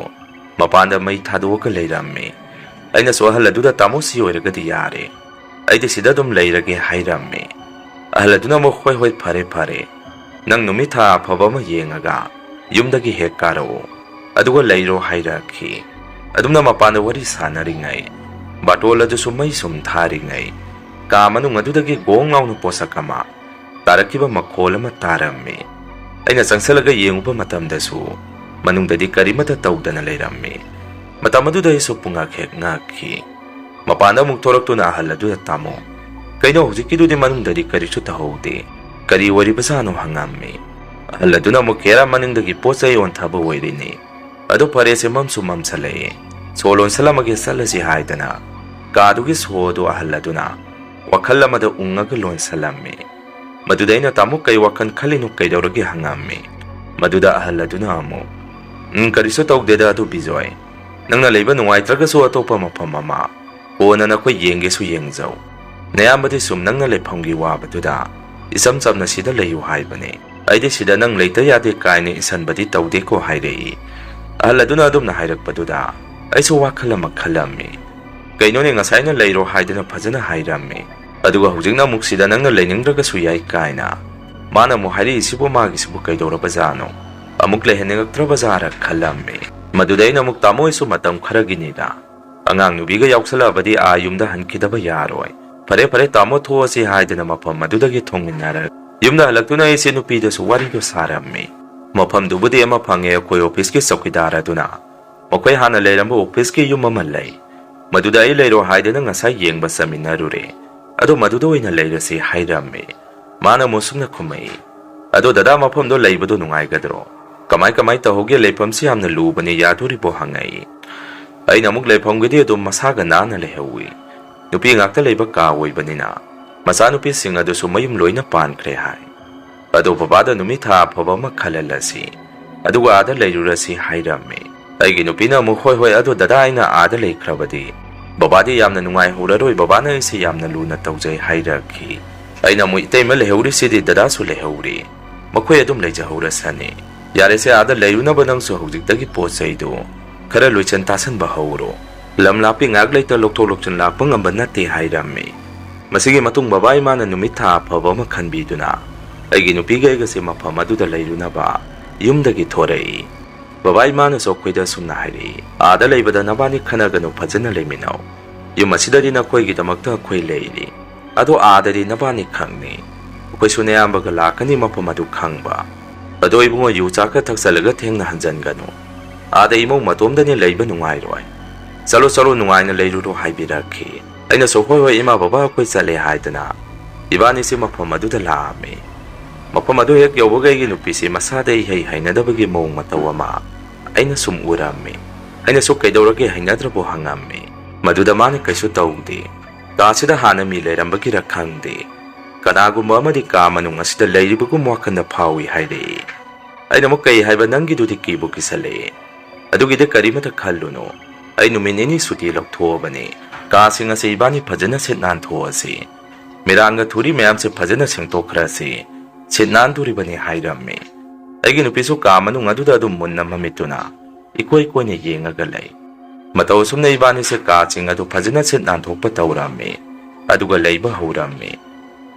ꯃꯄꯥꯟꯗ ꯃꯩ ꯊꯥꯗꯣꯛꯑꯒ ꯂꯩꯔꯝꯃꯤ꯫ ꯑꯩꯅꯁꯨ ꯑꯍꯜ ꯑꯗꯨꯗ ꯇꯥꯃꯣ ꯁꯤ ꯑꯣꯏꯔꯒꯗꯤ ꯌꯥꯔꯦ, ꯑꯩꯗꯤ ꯁꯤꯗ ꯑꯗꯨꯝ ꯂꯩꯔꯒꯦ ꯍꯥꯏꯔꯝꯃꯤ꯫ ꯑꯍꯜ ꯑꯗꯨꯅ ꯑꯃꯨꯛ ꯍꯣꯏ ꯐꯔꯦ ꯐꯔꯦ, ꯅꯪ ꯅꯨꯃꯤꯠ ꯊꯥ ꯑꯐꯕ ꯑꯃ ꯌꯦꯡꯉꯒ ꯌꯨꯝꯗꯒꯤ ꯍꯦꯛ ꯀꯥꯔꯛꯑꯣ, ꯑꯗꯨꯒ ꯂꯩꯔꯣ ꯍꯥꯏꯔꯛꯈꯤ꯫ ꯑꯗꯨꯝꯅ ꯃꯄꯥꯟꯗ ꯋꯥꯔꯤ ꯁꯥꯟꯅꯔꯤꯉꯩ ꯕꯥꯔꯇꯣꯟ ꯑꯗꯨꯁꯨ ꯃꯩ ꯁꯨꯝ ꯊꯥꯔꯤꯉꯩ ꯀꯥ ꯃꯅꯨꯡ ꯑꯗꯨꯗꯒꯤ ꯒꯣꯡ ꯂꯥꯎꯅ ꯄꯣꯠꯁꯛ ꯑꯃ ꯇꯥꯔꯛꯈꯤꯕ ꯃꯈꯣꯜ ꯑꯃ ꯇꯥꯔꯝꯃꯤ꯫ ꯑꯩꯅ ꯆꯪꯁꯤꯜꯂꯒ ꯌꯦꯡꯉꯨꯕ ꯃꯇꯝꯗꯁꯨ ꯃꯅꯨꯡꯗꯗꯤ ꯀꯔꯤꯃꯠꯇ ꯇꯧꯗꯅ ꯂꯩꯔꯝꯃꯤ꯫ ꯃꯇꯝ ꯑꯗꯨꯗ ꯑꯩꯁꯨ ꯄꯨꯡꯉꯛ ꯍꯦꯛ ꯉꯛꯈꯤ꯫ ꯃꯄꯥꯟꯗ ꯑꯃꯨꯛ ꯊꯣꯔꯛꯇꯨꯅ ꯑꯍꯜ ꯑꯗꯨꯗ ꯇꯥꯃꯣ, ꯀꯩꯅꯣ ꯍꯧꯖꯤꯛꯀꯤꯗꯨꯗꯤ ꯃꯅꯨꯡꯗꯗꯤ ꯀꯔꯤꯁꯨ ꯇꯧꯍꯧꯗꯦ, ꯀꯔꯤ ꯑꯣꯏꯔꯤꯕꯖꯥꯠꯅꯣ ꯍꯪꯉꯝꯃꯤ꯫ ꯑꯍꯜ ꯑꯗꯨꯅ ꯑꯃꯨꯛ ꯈꯦꯔꯥ ꯃꯅꯤꯡꯗꯒꯤ ꯄꯣꯠ ꯆꯩ ꯑꯣꯟꯊꯕ ꯑꯣꯏꯔꯤꯅꯤ, ꯑꯗꯨ ꯐꯔꯦꯁꯦ ꯃꯝꯁꯨ ꯃꯝꯁꯜꯂꯛꯑꯦ, ꯁꯣ ꯂꯣꯟꯁꯜꯂꯝꯃꯒꯦ ꯆꯠꯂꯁꯤ ꯍꯥꯏꯗꯅ ꯀꯥꯗꯨꯒꯤ ꯁꯣ ꯑꯗꯨ ꯑꯍꯜ ꯑꯗꯨꯅ ꯋꯥꯈꯜ ꯑꯃꯗ ꯎꯪꯉꯒ ꯂꯣꯟꯁꯜꯂꯝꯃꯤ꯫ ꯃꯗꯨꯗ ꯑꯩꯅ ꯇꯥꯃꯣ ꯀꯩ ꯋꯥꯈꯜ ꯈꯜꯂꯤꯅꯣ, ꯀꯩꯗꯧꯔꯒꯦ ꯍꯪꯉꯝꯃꯤ꯫ ꯃꯗꯨꯗ ꯑꯍꯜ ꯑꯗꯨꯅ ꯑꯃꯨꯛ ꯀꯔꯤꯁꯨ ꯇꯧꯗꯦꯗ, ꯑꯗꯨ ꯕꯤꯖꯣꯏ, ꯅꯪꯅ ꯂꯩꯕ ꯅꯨꯡꯉꯥꯏꯇ꯭ꯔꯒꯁꯨ ꯑꯇꯣꯞꯄ ꯃꯐꯝ ꯑꯃ ꯀꯣꯟꯅ ꯅꯈꯣꯏ ꯌꯦꯡꯒꯦꯁꯨ ꯌꯦꯡꯖꯧ, ꯅꯌꯥꯝꯕꯗꯤ ꯁꯨꯝ ꯅꯪꯅ ꯂꯩꯐꯝꯒꯤ ꯋꯥꯕꯗꯨꯗ ꯏꯆꯝ ꯆꯝꯅ ꯁꯤꯗ ꯂꯩꯌꯨ ꯍꯥꯏꯕꯅꯤ, ꯑꯩꯗꯤ ꯁꯤꯗ ꯅꯪ ꯂꯩꯇ ꯌꯥꯗꯦ ꯀꯥꯏꯅ ꯏꯟꯁꯟꯕꯗꯤ ꯇꯧꯗꯦꯀꯣ ꯍꯥꯏꯔꯛꯏ꯫ ꯑꯍꯜ ꯑꯗꯨꯅ ꯑꯗꯨꯝꯅ ꯍꯥꯏꯔꯛꯄꯗꯨꯗ ꯑꯩꯁꯨ ꯋꯥꯈꯜ ꯑꯃ ꯈꯜꯂꯝꯃꯤ꯫ ꯀꯩꯅꯣꯅꯦ, ꯉꯁꯥꯏꯅ ꯂꯩꯔꯣ ꯍꯥꯏꯗꯅ ꯐꯖꯅ ꯍꯥꯏꯔꯝꯃꯤ, ꯑꯗꯨꯒ ꯍꯧꯖꯤꯛꯅ ꯑꯃꯨꯛ ꯁꯤꯗ ꯅꯪꯅ ꯂꯩꯅꯤꯡꯗ꯭ꯔꯒꯁꯨ ꯌꯥꯏ ꯀꯥꯏꯅ ꯃꯥꯅ ꯑꯃꯨꯛ ꯍꯥꯏꯔꯛꯏꯁꯤꯕꯨ ꯃꯥꯒꯤꯁꯤꯕꯨ ꯀꯩꯗꯧꯔꯕꯖꯥꯠꯅꯣ ꯑꯃꯨꯛ ꯂꯩꯍꯟꯅꯤꯡꯉꯛꯇ꯭ꯔꯕꯖꯥꯔ ꯈꯜꯂꯝꯃꯤ ꯃꯗꯨꯗ ꯑꯩꯅ ꯑꯃꯨꯛ ꯇꯥꯃꯣꯏꯁꯨ ꯃꯇꯝ ꯈꯔꯒꯤꯅꯤꯗ ꯑꯉꯥꯡ ꯅꯨꯕꯤꯒ ꯌꯥꯎꯁꯜꯂꯛꯑꯕꯗꯤ ꯌꯨꯝꯗ ꯍꯟꯈꯤꯗꯕ ꯌꯥꯔꯣꯏ ꯐꯔꯦ ꯐꯔꯦ ꯇꯥꯃꯣ ꯊꯣꯛꯑꯁꯤ ꯍꯥꯏꯗꯅ ꯃꯐꯝ ꯑꯗꯨꯗꯒꯤ ꯊꯣꯡꯃꯤꯟꯅꯔꯒ ꯌꯨꯝꯗ ꯍꯜꯂꯛꯇꯨꯅ ꯑꯩꯁꯦ ꯅꯨꯄꯤꯗꯁꯨ ꯋꯥꯔꯤꯗꯣ ꯁꯥꯔꯝꯃꯤ ꯃꯐꯝꯗꯨꯕꯨꯗꯤ ꯑꯃ ꯐꯪꯉꯦ ꯑꯩꯈꯣꯏ ꯑꯣꯐꯤꯁꯀꯤ ꯆꯧꯀꯤꯗꯥꯔ ꯑꯗꯨꯅ ꯃꯈꯣꯏ ꯍꯥꯟꯅ ꯂꯩꯔꯝꯕ ꯑꯣꯐꯤꯁꯀꯤ ꯌꯨꯝ ꯑꯃ ꯂꯩ ꯃꯗꯨꯗ ꯑꯩ ꯂꯩꯔꯣ ꯍꯥꯏꯗꯅ ꯉꯁꯥꯏ ꯌꯦꯡꯕ ꯆꯠꯃꯤꯟꯅꯔꯨꯔꯦ ꯑꯗꯣ ꯃꯗꯨꯗ ꯑꯣꯏꯅ ꯂꯩꯔꯁꯤ ꯍꯥꯏꯔꯝꯃꯤ ꯃꯥꯅ ꯑꯃꯨꯛ ꯁꯨꯝꯅ ꯈꯨꯝꯃꯛꯏ ꯑꯗꯣ ꯗꯗꯥ ꯃꯐꯝꯗꯣ ꯂꯩꯕꯗꯣ ꯅꯨꯡꯉꯥꯏꯒꯗ꯭ꯔꯣ ꯀꯃꯥꯏ ꯇꯧꯍꯧꯒꯦ ꯂꯩꯐꯝꯁꯤ ꯌꯥꯝꯅ ꯂꯨꯕꯅꯤ ꯌꯥꯗꯣꯔꯤꯕꯣ ꯍꯪꯉꯛꯏ ꯑꯩꯅ ꯑꯃꯨꯛ ꯂꯩꯐꯝꯒꯤꯗꯤ ꯑꯗꯨꯝ ꯃꯁꯥꯒ ꯅꯥꯟꯅ ꯂꯩꯍꯧꯏ ꯅꯨꯄꯤ ꯉꯥꯛꯇ ꯂꯩꯕ ꯀꯥ ꯑꯣꯏꯕꯅꯤꯅ ꯃꯆꯥꯅꯨꯄꯤꯁꯤꯡ ꯑꯗꯨꯁꯨ ꯃꯌꯨꯝ ꯂꯣꯏꯅ ꯄꯥꯟꯈ꯭ꯔꯦ ꯍꯥꯏ ꯑꯗꯣ ꯕꯕꯥꯗ ꯅꯨꯃꯤꯠ ꯊꯥ ꯑꯐꯕ ꯑꯃ ꯈꯜꯍꯜꯂꯁꯤ ꯑꯗꯨꯒ ꯑꯥꯗ ꯂꯩꯔꯨꯔꯁꯤ ꯍꯥꯏꯔꯝꯃꯤ ꯑꯩꯒꯤ ꯅꯨꯄꯤꯅ ꯑꯃꯨꯛ ꯍꯣꯏ ꯑꯗꯣ ꯗꯗꯥ ꯑꯩꯅ ꯑꯥꯗ ꯂꯩꯈ꯭ꯔꯕꯗꯤ ꯕꯕꯥꯗꯤ ꯌꯥꯝꯅ ꯅꯨꯡꯉꯥꯏꯍꯧꯔꯔꯣꯏ ꯕꯕꯥꯅ ꯑꯩꯁꯦ ꯌꯥꯝꯅ ꯂꯨꯅ ꯇꯧꯖꯩ ꯍꯥꯏꯔꯛꯈꯤ ꯑꯩꯅ ꯑꯃꯨꯛ ꯏꯇꯩꯃ ꯂꯩꯍꯧꯔꯤꯁꯤꯗꯤ ꯗꯗꯥꯁꯨ ꯂꯩꯍꯧꯔꯤ ꯃꯈꯣꯏ ꯑꯗꯨꯝ ꯂꯩꯖꯍꯧꯔꯁꯅꯤ ꯌꯥꯔꯦꯁꯦ ꯑꯥꯗ ꯂꯩꯔꯨꯅꯕ ꯅꯪꯁꯨ ꯍꯧꯖꯤꯛꯇꯒꯤ ꯄꯣꯠ ꯆꯩꯗꯨ ꯈꯔ ꯂꯣꯏꯁꯟ ꯇꯥꯁꯟꯕ ꯍꯧꯔꯣ ꯂꯝ ꯂꯥꯞꯄꯤ ꯉꯥꯛ ꯂꯩꯇ ꯂꯧꯊꯣꯛ ꯂꯧꯁꯤꯟ ꯂꯥꯛꯄ ꯉꯝꯕ ꯅꯠꯇꯦ ꯍꯥꯏꯔꯝꯃꯤ ꯃꯁꯤꯒꯤ ꯃꯇꯨꯡ ꯕꯕꯥ ꯏꯃꯥꯅ ꯅꯨꯃꯤꯠ ꯊꯥ ꯑꯐꯕ ꯑꯃ ꯈꯟꯕꯤꯗꯨꯅ ꯑꯩꯒꯤ ꯅꯨꯄꯤꯒ ꯑꯩꯒꯁꯦ ꯃꯐꯝ ꯑꯗꯨꯗ ꯂꯩꯔꯨꯅꯕ ꯌꯨꯝꯗꯒꯤ ꯊꯣꯔꯛꯏ ꯕꯕꯥ ꯏꯃꯥꯅꯁꯨ ꯑꯩꯈꯣꯏꯗ ꯁꯨꯝꯅ ꯍꯥꯏꯔꯛꯏ ꯑꯥꯗ ꯂꯩꯕꯗ ꯅꯕꯥꯅꯤ ꯈꯟꯅꯒꯅꯨ ꯐꯖꯅ ꯂꯩꯃꯤꯟꯅꯧ ꯌꯨꯝ ꯑꯁꯤꯗꯗꯤ ꯅꯈꯣꯏꯒꯤꯗꯃꯛꯇ ꯑꯩꯈꯣꯏ ꯂꯩꯔꯤ ꯑꯗꯣ ꯑꯥꯗꯗꯤ ꯅꯕꯥꯅꯤ ꯈꯪꯅꯤ ꯑꯩꯈꯣꯏꯁꯨ ꯅꯌꯥꯝꯕꯒ ꯂꯥꯛꯀꯅꯤ ꯃꯐꯝ ꯑꯗꯨ ꯈꯪꯕ ꯑꯗꯣ ꯏꯕꯨꯡꯉꯣ ꯌꯨ ꯆꯥꯛꯀ ꯊꯛꯆꯜꯂꯒ ꯊꯦꯡꯅ ꯍꯟꯖꯟꯒꯅꯨ ꯑꯥꯗ ꯏꯃꯧ ꯃꯇꯣꯝꯗꯅꯤ ꯂꯩꯕ ꯅꯨꯡꯉꯥꯏꯔꯣꯏ ꯆꯠꯂꯣ ꯅꯨꯡꯉꯥꯏꯅ ꯂꯩꯔꯨꯔꯣ ꯍꯥꯏꯕꯤꯔꯛꯈꯤ ꯑꯩꯅꯁꯨ ꯍꯣꯏ ꯏꯃꯥ ꯕꯕꯥ ꯑꯩꯈꯣꯏ ꯆꯠꯂꯦ ꯍꯥꯏꯗꯅ ꯏꯕꯥꯅꯤꯁꯤ ꯃꯐꯝ ꯑꯗꯨꯗ ꯂꯥꯛꯑꯝꯃꯤ ꯃꯐꯝ ꯑꯗꯨ ꯍꯦꯛ ꯌꯧꯕꯒ ꯑꯩꯒꯤ ꯅꯨꯄꯤꯁꯤ ꯃꯁꯥꯗ ꯏꯍꯩ ꯍꯩꯅꯗꯕꯒꯤ ꯃꯑꯣꯡ ꯃꯇꯧ ꯑꯃ ꯑꯩꯅ ꯁꯨꯝ ꯎꯔꯝꯃꯤ ꯑꯩꯅꯁꯨ ꯀꯩꯗꯧꯔꯒꯦ ꯍꯩꯅꯗ꯭ꯔꯕꯣ ꯍꯪꯉꯝꯃꯤ ꯃꯗꯨꯗ ꯃꯥꯅ ꯀꯩꯁꯨ ꯇꯧꯗꯦ ꯀꯥꯁꯤꯗ ꯍꯥꯟꯅ ꯃꯤ ꯂꯩꯔꯝꯕꯒꯤꯔ ꯈꯪꯗꯦ ꯀꯅꯥꯒꯨꯝꯕ ꯑꯃꯗꯤ ꯀꯥ ꯃꯅꯨꯡ ꯑꯁꯤꯗ ꯂꯩꯔꯤꯕꯒꯨꯝ ꯋꯥꯈꯜꯗ ꯐꯥꯎꯏ ꯍꯥꯏꯔꯛꯏ ꯑꯩꯅ ꯑꯃꯨꯛ ꯀꯩ ꯍꯥꯏꯕ ꯅꯪꯒꯤꯗꯨꯗꯤ ꯀꯤꯕꯨ ꯀꯤꯁꯜꯂꯛꯑꯦ ꯑꯗꯨꯒꯤꯗꯤ ꯀꯔꯤꯃꯇ ꯈꯜꯂꯨꯅꯨ ꯑꯩ ꯅꯨꯃꯤꯠ ꯅꯤꯅꯤ ꯁꯨꯇꯤ ꯂꯧꯊꯣꯛꯑꯕꯅꯤ ꯀꯥꯁꯤꯡ ꯑꯁꯤ ꯏꯕꯥꯅꯤ ꯐꯖꯅ ꯁꯤꯠ ꯅꯥꯟꯊꯣꯛꯑꯁꯤ ꯃꯤꯔꯥꯡꯒ ꯊꯨꯔꯤ ꯃꯌꯥꯝꯁꯦ ꯐꯖꯅ ꯁꯦꯡꯇꯣꯛꯈ꯭ꯔꯁꯤ ꯁꯤꯠ ꯅꯥꯟꯗꯣꯔꯤꯕꯅꯤ ꯍꯥꯏꯔꯝꯃꯤ ꯑꯩꯒꯤ ꯅꯨꯄꯤꯁꯨ ꯀꯥ ꯃꯅꯨꯡ ꯑꯗꯨꯗ ꯑꯗꯨꯝ ꯃꯨꯟꯅ ꯃꯃꯤꯠꯇꯨꯅ ꯏꯀꯣꯏ ꯀꯣꯏꯅ ꯌꯦꯡꯉꯒ ꯂꯩ ꯃꯇꯧ ꯑꯁꯨꯝꯅ ꯏꯕꯥꯅꯤꯁꯦ ꯀꯥꯁꯤꯡ ꯑꯗꯨ ꯐꯖꯅ ꯁꯤꯠ ꯅꯥꯟꯊꯣꯛꯄ ꯇꯧꯔꯝꯃꯤ ꯑꯗꯨꯒ ꯂꯩꯕ ꯍꯧꯔꯝꯃꯤ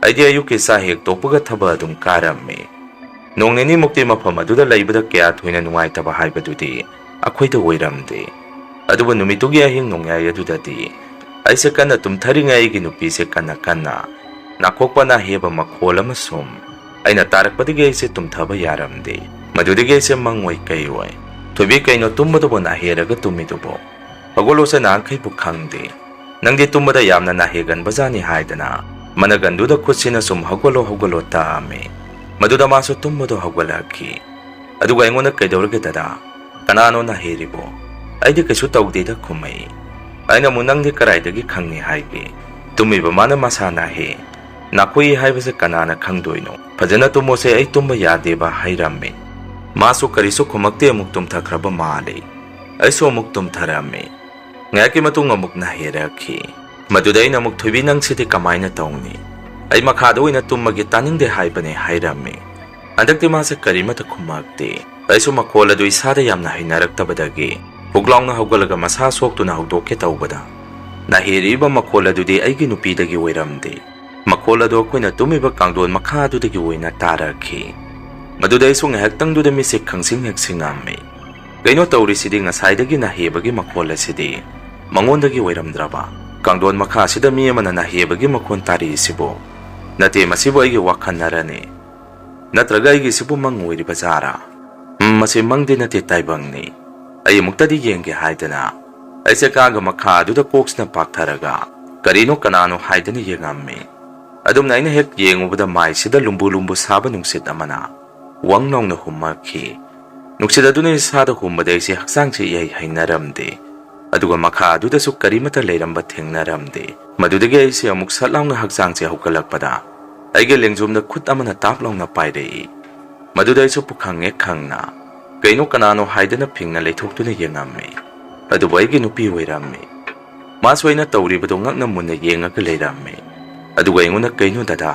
ꯑꯩꯗꯤ ꯑꯌꯨꯛꯀꯤ ꯆꯥꯛ ꯍꯦꯛ ꯇꯣꯛꯄꯒ ꯊꯕꯛ ꯑꯗꯨꯝ ꯀꯥꯔꯝꯃꯤ ꯅꯣꯡ ꯅꯤꯅꯤꯃꯨꯛꯇꯤ ꯃꯐꯝ ꯑꯗꯨꯗ ꯂꯩꯕꯗ ꯀꯌꯥ ꯊꯣꯏꯅ ꯅꯨꯡꯉꯥꯏꯇꯕ ꯍꯥꯏꯕꯗꯨꯗꯤ ꯑꯩꯈꯣꯏꯗ ꯑꯣꯏꯔꯝꯗꯦ ꯑꯗꯨꯕꯨ ꯅꯨꯃꯤꯠꯇꯨꯒꯤ ꯑꯍꯤꯡ ꯅꯣꯡꯌꯥꯏ ꯑꯗꯨꯗꯗꯤ ꯑꯩꯁꯦ ꯀꯟꯅ ꯇꯨꯝꯊꯔꯤꯉꯩ ꯑꯩꯒꯤ ꯅꯨꯄꯤꯁꯦ ꯀꯟꯅ ꯅꯥꯈꯣꯛꯄ ꯅꯥꯍꯦꯕ ꯃꯈꯣꯜ ꯑꯃ ꯁꯨꯝ ꯑꯩꯅ ꯇꯥꯔꯛꯄꯗꯒꯤ ꯑꯩꯁꯦ ꯇꯨꯝꯊꯕ ꯌꯥꯔꯝꯗꯦ ꯃꯗꯨꯗꯒꯤ ꯑꯩꯁꯦ ꯃꯪꯑꯣꯏ ꯀꯩ ꯑꯣꯏ ꯊꯣꯏꯕꯤ ꯀꯩꯅꯣ ꯇꯨꯝꯕꯗꯨꯕꯨ ꯅꯥꯍꯦꯔꯒ ꯇꯨꯝꯃꯤꯗꯨꯕꯨ ꯍꯧꯒꯠꯂꯣꯁꯦ ꯅꯍꯥꯟꯈꯩꯕꯨ ꯈꯪꯗꯦ ꯅꯪꯗꯤ ꯇꯨꯝꯕꯗ ꯌꯥꯝꯅ ꯅꯥꯍꯦꯒꯟꯕꯖꯥꯠꯅꯤ ꯍꯥꯏꯗꯅ ꯃꯅꯒꯟꯗꯨꯗ ꯈꯨꯠꯁꯤꯅ ꯁꯨꯝ ꯍꯧꯒꯠꯂꯣ ꯇꯥꯛꯑꯝꯃꯤ ꯃꯗꯨꯗ ꯃꯥꯁꯨ ꯇꯨꯝꯕꯗꯣ ꯍꯧꯒꯠꯂꯛꯈꯤ ꯑꯗꯨꯒ ꯑꯩꯉꯣꯟꯗ ꯀꯩꯗꯧꯔꯒꯦ ꯗꯗꯥ ꯀꯅꯥꯅꯣ ꯅꯥꯍꯦꯔꯤꯕꯣ ꯑꯩꯗꯤ ꯀꯩꯁꯨ ꯇꯧꯗꯦꯗ ꯈꯨꯝꯃꯛꯏ ꯑꯩꯅ ꯑꯃꯨꯛ ꯅꯪꯗꯤ ꯀꯔꯥꯏꯗꯒꯤ ꯈꯪꯅꯤ ꯍꯥꯏꯒꯦ ꯇꯨꯝꯃꯤꯕ ꯃꯥꯅ ꯃꯁꯥ ꯅꯥꯍꯦ ꯅꯥꯈꯣꯏ ꯍꯥꯏꯕꯁꯦ ꯀꯅꯥꯅ ꯈꯪꯗꯣꯏꯅꯣ ꯐꯖꯅ ꯇꯨꯝꯃꯣꯁꯦ ꯑꯩ ꯇꯨꯝꯕ ꯌꯥꯗꯦꯕ ꯍꯥꯏꯔꯝꯃꯤ ꯃꯥꯁꯨ ꯀꯔꯤꯁꯨ ꯈꯨꯝꯃꯛꯇꯦ ꯑꯃꯨꯛ ꯇꯨꯝꯊꯈ꯭ꯔꯕ ꯃꯥꯜꯂꯤ ꯑꯩꯁꯨ ꯑꯃꯨꯛ ꯇꯨꯝꯊꯔꯝꯃꯤ ꯉꯥꯏꯍꯥꯛꯀꯤ ꯃꯇꯨꯡ ꯑꯃꯨꯛ ꯅꯥꯍꯦꯔꯛꯈꯤ ꯃꯗꯨꯗ ꯑꯩꯅ ꯑꯃꯨꯛ ꯊꯣꯏꯕꯤ ꯅꯪꯁꯤꯗꯤ ꯀꯃꯥꯏꯅ ꯇꯧꯅꯤ ꯑꯩ ꯃꯈꯥꯗ ꯑꯣꯏꯅ ꯇꯨꯝꯃꯒꯦ ꯇꯥꯅꯤꯡꯗꯦ ꯍꯥꯏꯕꯅꯦ ꯍꯥꯏꯔꯝꯃꯤ ꯍꯟꯗꯛꯇꯤ ꯃꯥꯁꯦ ꯀꯔꯤꯃꯇ ꯈꯨꯝꯃꯛꯇꯦ ꯑꯩꯁꯨ ꯃꯈꯣꯜ ꯑꯗꯨ ꯏꯁꯥꯗ ꯌꯥꯝꯅ ꯍꯩꯅꯔꯛꯇꯕꯗꯒꯤ ꯄꯨꯛꯂꯥꯎꯅ ꯍꯧꯒꯠꯂꯒ ꯃꯁꯥ ꯁꯣꯛꯇꯨꯅ ꯍꯧꯗꯣꯛꯀꯦ ꯇꯧꯕꯗ ꯅꯥꯍꯦꯔꯤꯕ ꯃꯈꯣꯜ ꯑꯗꯨꯗꯤ ꯑꯩꯒꯤ ꯅꯨꯄꯤꯗꯒꯤ ꯑꯣꯏꯔꯝꯗꯦ ꯃꯈꯣꯜ ꯑꯗꯨ ꯑꯩꯈꯣꯏꯅ ꯇꯨꯝꯃꯤꯕ ꯀꯥꯡꯊꯣꯟ ꯃꯈꯥꯗꯨꯗꯒꯤ ꯑꯣꯏꯅ ꯇꯥꯔꯛꯈꯤ ꯃꯗꯨꯗ ꯑꯩꯁꯨ ꯉꯥꯏꯍꯥꯛꯇꯪꯗꯨꯗ ꯃꯤꯠꯁꯦ ꯈꯪꯁꯤꯡ ꯍꯦꯛ ꯁꯤꯡꯉꯝꯃꯤ ꯀꯩꯅꯣ ꯇꯧꯔꯤꯁꯤꯗꯤ ꯉꯁꯥꯏꯗꯒꯤ ꯅꯥꯍꯦꯕꯒꯤ ꯃꯈꯣꯜ ꯑꯁꯤꯗꯤ ꯃꯉꯣꯟꯗꯒꯤ ꯑꯣꯏꯔꯝꯗ꯭ꯔꯕ ꯀꯥꯡꯊꯣꯟ ꯃꯈꯥꯁꯤꯗ ꯃꯤ ꯑꯃꯅ ꯅꯥꯍꯦꯕꯒꯤ ꯃꯈꯣꯟ ꯇꯥꯔꯤꯁꯤꯕꯨ ꯅꯠꯇꯦ ꯃꯁꯤꯕꯨ ꯑꯩꯒꯤ ꯋꯥꯈꯜꯅꯔꯅꯤ ꯅꯠꯇ꯭ꯔꯒ ꯑꯩꯒꯤꯁꯤꯕꯨ ꯃꯪ ꯑꯣꯏꯔꯤꯕ ꯖꯥꯔꯥ ꯃꯁꯤ ꯃꯪꯗꯤ ꯅꯠꯇꯦ ꯇꯥꯏꯕꯪꯅꯤ ꯑꯩ ꯑꯃꯨꯛꯇꯗꯤ ꯌꯦꯡꯒꯦ ꯍꯥꯏꯗꯅ ꯑꯩꯁꯦ ꯀꯥꯒ ꯃꯈꯥ ꯑꯗꯨꯗ ꯀꯣꯛꯁꯤꯅ ꯄꯥꯛꯊꯔꯒ ꯀꯔꯤꯅꯣ ꯀꯅꯥꯅꯣ ꯍꯥꯏꯗꯅ ꯌꯦꯡꯉꯝꯃꯤ ꯑꯗꯨꯝꯅ ꯑꯩꯅ ꯍꯦꯛ ꯌꯦꯡꯉꯨꯕꯗ ꯃꯥꯏꯁꯤꯗ lumbu ꯁꯥꯕ ꯅꯨꯡꯁꯤꯠ ꯑꯃꯅ ꯋꯪ ꯅꯧꯅ ꯍꯨꯝꯃꯛꯈꯤ ꯅꯨꯡꯁꯤꯠ ꯑꯗꯨꯅ ꯏꯁꯥꯗ ꯍꯨꯝꯕꯗ ꯑꯩꯁꯦ ꯍꯛꯆꯥꯡꯁꯦ ꯏꯍꯩ ꯍꯩꯅꯔꯝꯗꯦ ꯑꯗꯨꯒ ꯃꯈꯥ ꯑꯗꯨꯗꯁꯨ ꯀꯔꯤꯃꯇ ꯂꯩꯔꯝꯕ ꯊꯦꯡꯅꯔꯝꯗꯦ ꯃꯗꯨꯗꯒꯤ ꯑꯩꯁꯦ ꯑꯃꯨꯛ ꯁꯠ ꯂꯥꯎꯅ ꯍꯛꯆꯥꯡꯁꯦ ꯍꯧꯒꯠꯂꯛꯄꯗ ꯑꯩꯒꯤ ꯂꯦꯡꯖꯨꯝꯗ ꯈꯨꯠ ꯑꯃꯅ ꯇꯥꯞ ꯂꯥꯎꯅ ꯄꯥꯏꯔꯛꯏ ꯃꯗꯨꯗ ꯑꯩꯁꯨ ꯄꯨꯈꯪꯉꯦ ꯈꯪꯅ ꯀꯩꯅꯣ ꯀꯅꯥꯅꯣ ꯍꯥꯏꯗꯅ ꯐꯤꯡꯅ ꯂꯩꯊꯣꯛꯇꯨꯅ ꯌꯦꯡꯉꯝꯃꯤ ꯑꯗꯨꯕꯨ ꯑꯩꯒꯤ ꯅꯨꯄꯤ ꯑꯣꯏꯔꯝꯃꯤ ꯃꯥꯁꯨ ꯑꯩꯅ ꯇꯧꯔꯤꯕꯗꯣ ꯉꯛꯅ ꯃꯨꯟꯅ ꯌꯦꯡꯉꯒ ꯂꯩꯔꯝꯃꯤ ꯑꯗꯨꯒ ꯑꯩꯉꯣꯟꯗ ꯀꯩꯅꯣ ꯗꯗꯥ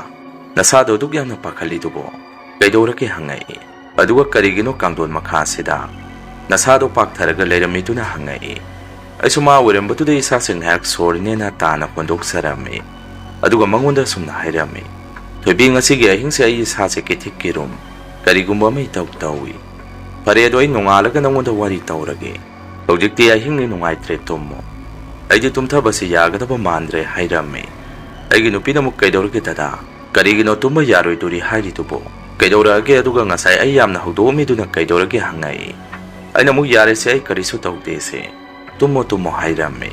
ꯅꯁꯥꯗꯣ ꯑꯗꯨꯛ ꯌꯥꯝꯅ ꯄꯥꯈꯠꯂꯤꯗꯨꯕꯣ ꯀꯩꯗꯧꯔꯒꯦ ꯍꯪꯉꯛꯏ ꯑꯗꯨꯒ ꯀꯔꯤꯒꯤꯅꯣ ꯀꯥꯡꯊꯣꯟ ꯃꯈꯥꯁꯤꯗ ꯅꯁꯥꯗꯣ ꯄꯥꯛꯊꯔꯒ ꯂꯩꯔꯝꯃꯤꯗꯨꯅ ꯍꯪꯉꯛꯏ ꯑꯩꯁꯨ ꯃꯥ ꯑꯣꯏꯔꯝꯕꯗꯨꯗ ꯏꯁꯥꯁꯦ ꯉꯥꯏꯍꯥꯛ ꯁꯣꯔꯅꯦꯅ ꯇꯥꯅ ꯍꯣꯟꯗꯣꯛꯆꯔꯝꯃꯤ aduga mangonda sumna hairami thoibi ngasigi ahingse ai sase kethik kirum karigumba mai tau tawi pare doi nongalaga nangonda wari taurage hojikti ahingni nongai tre tommo aiji tumtha basi yagadaba mandre hairami aigi nupina muk kaidorge dada karigino tumba yaroi duri hairi tubo kaidorage aduga ngasai ai yamna hodomi duna kaidorage hangai aina muk yare se ai karisu taude se tummo hairami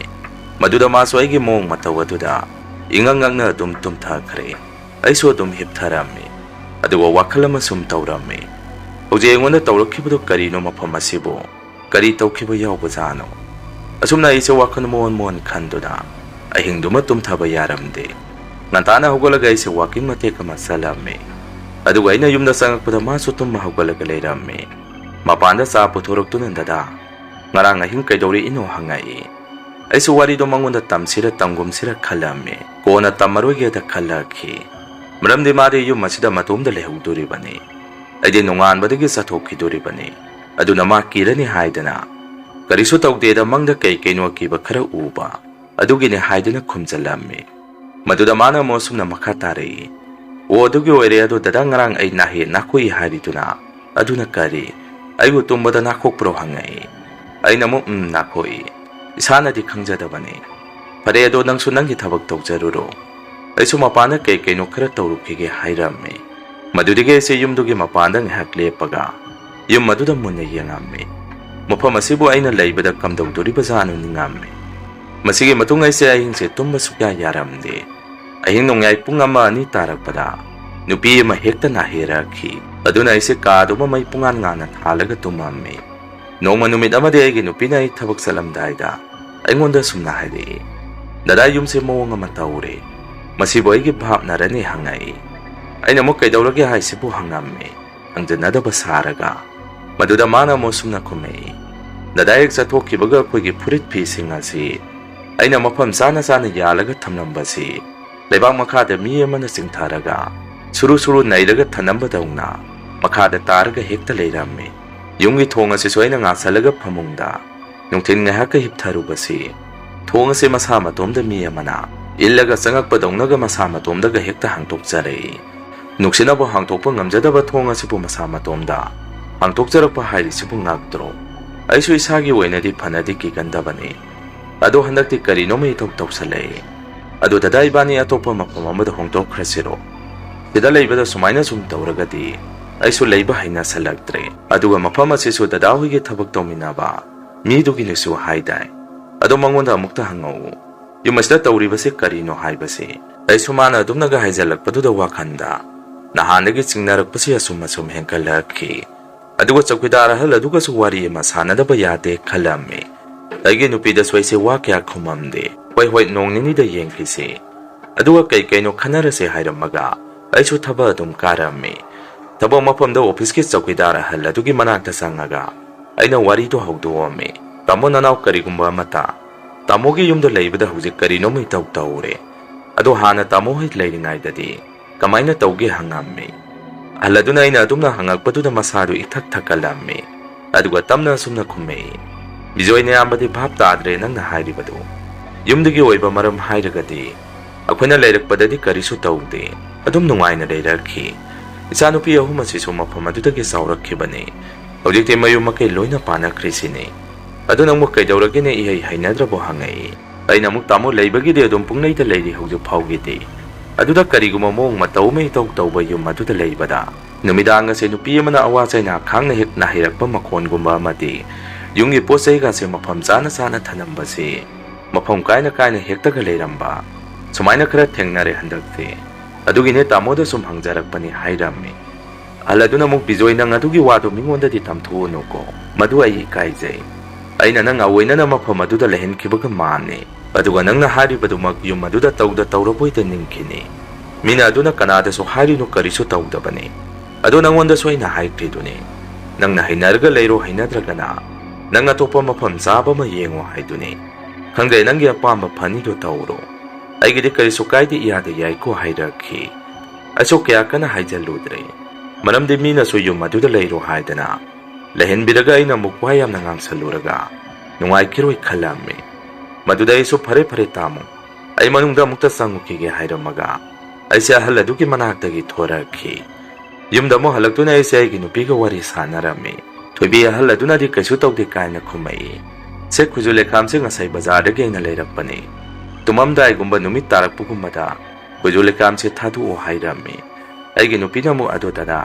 maduda maso aigi mong mataw aduda ingangang na tumtha khare aiso hiptharami aduga wakhalama sum taurami hoje ngonda tawrakhibudo karino mafam asibo kari tawkhiba yawbajano asumna iso wakhan mon khanduna ahingduma tumthaba yaramde ngantana hogolaga ise walking mate kama salame aduga ina yumda sangakpada masu tumma hogolaga leirame mapanda sa puthoroktuna dada ngarang ahing kaidori ino hangai aisu wari do mangonda tamsira tamgumsira khalame kona tamaroge da khalakhi mramde mare yum masida matomda lehudori bane aide nongan badagi sathokidori bane aduna ma kirani haidana karisu tawde da mangda kaino kiba khara uba adugine haidana khumjalame maduda mana mosumna makha tare o adugi oire adu dada ngarang ai nahi nakoi hariduna aduna kari aibu tumbada nakhok pro hangai aina mo nakoi isana di khangjadabane pare ado nangsu nangi thabak tawjaruro aisu mapana kaino khara tawrukhige hairame madudige se yumdugi mapanda ngahak lepaga yum maduda munna yengame mafam asibu aina leibada kamdawdori bazanu ningamme masigi matung aise ahing se tumba sukya yaramde ahing nongyai pung ama ani tarakpada nupi ma hekta na herakhi aduna aise kaduma mai pungan ngana thalaga tumamme nongma numit amade aigi nupi nai thabak salamdaida aingonda sumna haide dada yumse mawang ama taure masibu aigi bhapna rani hangai aina mo kaidawrage haisibu hangamme angjanada basaraga maduda mana mo sumna khumei dada ek sathokhibaga khoigi phurit phi singasi aina mafam sana yalaga thamnambasi leibang makhada mi amana singtharaga suru nailaga thanamba dauna makhada taraga hekta leiramme yungi thonga se soina ngasalaga phamungda nungthin ngahaka hiptharubasi thonga se masa matomda mi amana illaga sangakpa dongnaga masa matomdaga hekta hangtokjare nuksinabu hangtokpa ngamjadaba thonga sibu masa matomda hangtokjarakpa hairi sibu ngakdro aisu isagi oinadi phanadi kigandabane ado handakti karino mai tawsale ado dada ibani atopa mafam amada hongtokhrasiro sida leibada sumaina sum tawragadi aisu leiba haina salaktre aduga mafam asisu dada hoige thabak tawminaba midugi nesu haidai ado mangonda amukta hangau yumasda tawribase karino haibase aisu mana adumnaga haijalakpaduda wakhanda nahanagi chingnarakpasi asum henkalakhi aduga chowkidar hal aduga su wari ma sanadaba yade khalame aigi nupida soise wa kya khumamde hoi nongnini da yengkhise aduga kaino khanarase hairamaga aisu thaba adum karame thaba mafamda office ki chowkidar hal adugi manakta sangaga aina wari to haudoame tamo nanaw karigumba mata tamogi yumda leibada hujik karino mai tawre ado hana tamo hit leiringai dadi kamaina tawge hangamme aladuna ina adumna hangakpatuda masadu ithak thakalamme aduga tamna sumna khumei bijoyne ambadi bhap tadre nangna hairibadu yumdagi oiba maram hairagadi akhona leirakpadadi karisu tawde adum nungaina leirakhi isanupi ahum asisu mafam adudagi saurakhibane hojikte mayumakai loina pana krisine adu nangmu kaidawragene ihai hainadrabo hangai aina muk tamo leibagi de adum pungnaita leiri hoju phawgide aduda kariguma mong matawmei tawba yum aduda leibada numidanga se nupi amana awachaina khangna hekna hirakpa makhongumba amadi yungi posai ga se mafam sana thanambase mafam kaina hektaga leiramba sumaina khara thengnare handakte adugine tamoda sum hangjarakpani hairame aladuna muk bijoina ngadugi wado mingonda di tamthuno ko madu ai kaijai aina nang awoina na mafam aduda lehen kibaga mane aduga nangna haribaduma yum aduda tawraboita ningkini mina aduna kanada so harino karisu tawdabane adu nangonda soina haikridune nangna hainarga leiro hainadragana nang atopa mafam saba ma yengo haidune khangde nangi apamba phanido tawro aigidi karisu kaidi iyada yaiko hairakhi aso kya kana haijaludre maramde mina so yum aduda leiro haidana lehen biraga ina mukwa yamna ngangsaluraga nungai kiroi khalamme maduda iso phare tamo ꯑꯩ ꯃꯅꯨꯡꯗ ꯑꯃꯨꯛꯇ ꯆꯪꯉꯨꯈꯤꯒꯦ ꯍꯥꯏꯔꯝꯃꯒ ꯑꯩꯁꯦ ꯑꯍꯜ ꯑꯗꯨꯒꯤ ꯃꯅꯥꯛꯇꯒꯤ ꯊꯣꯔꯛꯈꯤ꯫ ꯌꯨꯝꯗ ꯑꯃꯨꯛ ꯍꯜꯂꯛꯇꯨꯅ ꯑꯩꯁꯦ ꯑꯩꯒꯤ ꯅꯨꯄꯤꯒ ꯋꯥꯔꯤ ꯁꯥꯟꯅꯔꯝꯃꯤ꯫ ꯊꯣꯏꯕꯤ ꯑꯍꯜ ꯑꯗꯨꯅꯗꯤ ꯀꯩꯁꯨ ꯇꯧꯗꯦ ꯀꯥꯏꯅ ꯈꯨꯝꯃꯛꯏ꯫ ꯁꯦ ꯈꯨꯖꯨ ꯂꯩꯈꯥꯝꯁꯦ ꯉꯁꯥꯏ ꯕꯖꯥꯔꯗꯒꯤ ꯑꯩꯅ ꯂꯩꯔꯛꯄꯅꯤ꯫ ꯇꯨꯝꯃꯝꯗꯥꯏꯒꯨꯝꯕ ꯅꯨꯃꯤꯠ ꯇꯥꯔꯛꯄꯒꯨꯝꯕꯗ ꯈꯨꯖꯨ ꯂꯩꯈꯥꯝꯁꯦ ꯊꯥꯗꯣꯛꯑꯣ ꯍꯥꯏꯔꯝꯃꯤ꯫ ꯑꯩꯒꯤ ꯅꯨꯄꯤꯅ ꯑꯃꯨꯛ ꯑꯗꯨꯗꯅ